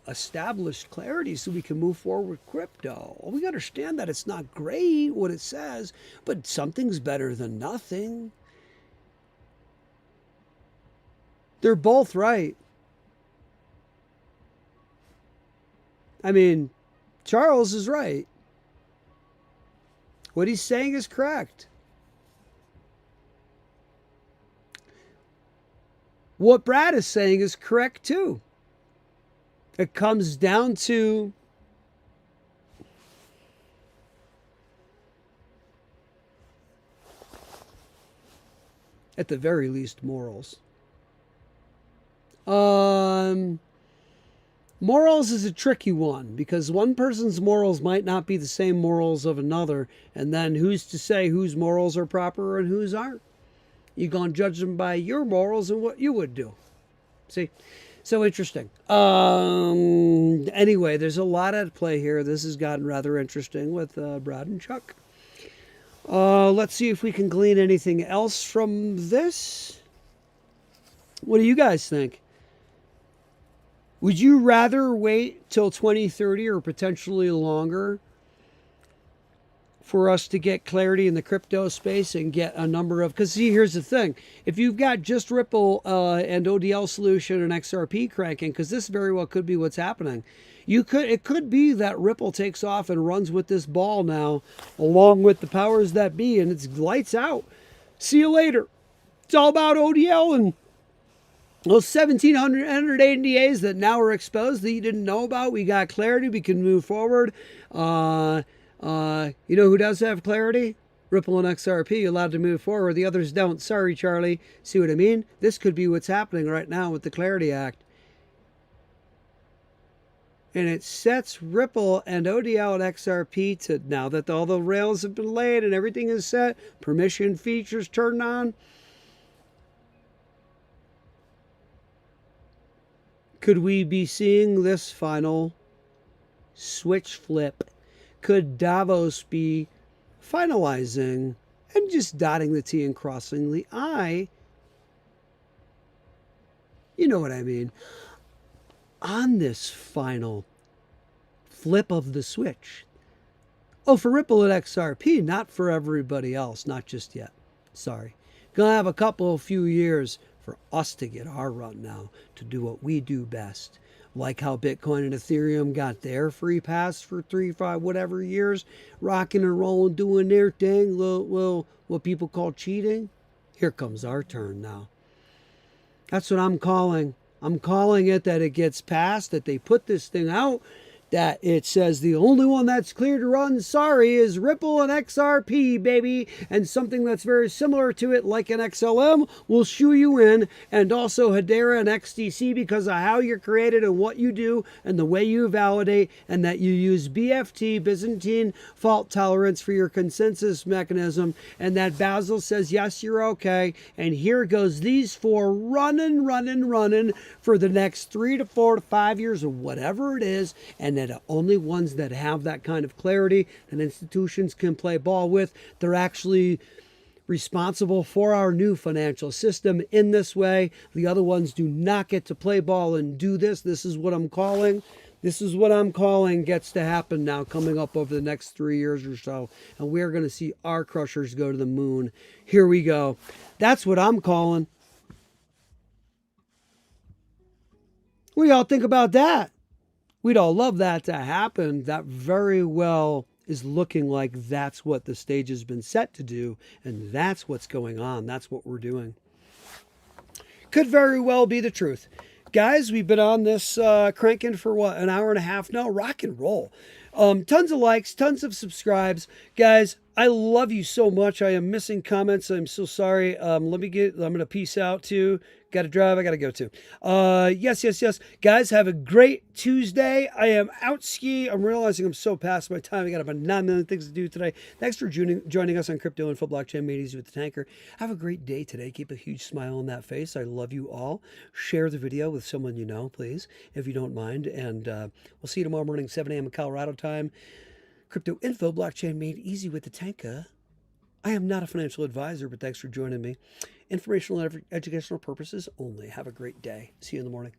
established clarity so we can move forward with crypto. Well, we understand that it's not great what it says, but something's better than nothing. They're both right. I mean, Charles is right. What he's saying is correct. What Brad is saying is correct too. It comes down to at the very least morals. Morals is a tricky one because one person's morals might not be the same morals of another, and then who's to say whose morals are proper and whose aren't? You're going to judge them by your morals and what you would do. See? So interesting. Anyway, there's a lot at play here. This has gotten rather interesting with Brad and Chuck. Let's see if we can glean anything else from this. What do you guys think? Would you rather wait till 2030 or potentially longer for us to get clarity in the crypto space and get a number of, because see, here's the thing. If you've got just Ripple and ODL solution and XRP cranking, because this very well could be what's happening. It could be that Ripple takes off and runs with this ball now, along with the powers that be, and it's lights out. See you later. It's all about ODL and those 1,700 NDAs that now are exposed that you didn't know about. We got clarity. We can move forward. You know who does have clarity? Ripple and XRP allowed to move forward. The others don't. Sorry, Charlie. See what I mean? This could be what's happening right now with the Clarity Act. And it sets Ripple and ODL and XRP to, now that all the rails have been laid and everything is set, permission features turned on. Could we be seeing this final switch flip? Could Davos be finalizing and just dotting the T and crossing the I? You know what I mean. On this final flip of the switch. Oh, for Ripple and XRP, not for everybody else, not just yet. Sorry. Gonna have a few years for us to get our run now to do what we do best. Like how Bitcoin and Ethereum got their free pass for 3, 5, whatever years, rocking and rolling, doing their thing, what people call cheating. Here comes our turn now. That's what I'm calling. I'm calling it that it gets passed, that they put this thing out that it says the only one that's clear to run, sorry, is Ripple and XRP, baby. And something that's very similar to it, like an XLM, will shoo you in. And also Hedera and XDC because of how you're created and what you do and the way you validate, and that you use BFT, Byzantine fault tolerance, for your consensus mechanism. And that Basil says, yes, you're okay. And here goes these four running for the next 3 to 4 to 5 years or whatever it is. And that the only ones that have that kind of clarity that institutions can play ball with, they're actually responsible for our new financial system in this way. The other ones do not get to play ball and do this. This is what I'm calling. This is what I'm calling gets to happen now coming up over the next 3 years or so. And we're going to see our crushers go to the moon. Here we go. That's what I'm calling. What do y'all think about that? We'd all love that to happen. That very well is looking like that's what the stage has been set to do, and that's what's going on. That's what we're doing. Could very well be the truth. Guys, we've been on this cranking for what, an hour and a half now? Rock and roll. Tons of likes, tons of subscribes. Guys, I love you so much. I am missing comments. I'm so sorry. I'm going to peace out too. Got to drive. I got to go too. Yes. Guys, have a great Tuesday. I am out ski. I'm realizing I'm so past my time. I got about 9 million things to do today. Thanks for joining us on Crypto Info Blockchain Made Easy with the Tanker. Have a great day today. Keep a huge smile on that face. I love you all. Share the video with someone you know, please, if you don't mind. And we'll see you tomorrow morning, 7 a.m. in Colorado time. Crypto Info Blockchain Made Easy with the Tanker. I am not a financial advisor, but thanks for joining me. Informational and educational purposes only. Have a great day. See you in the morning.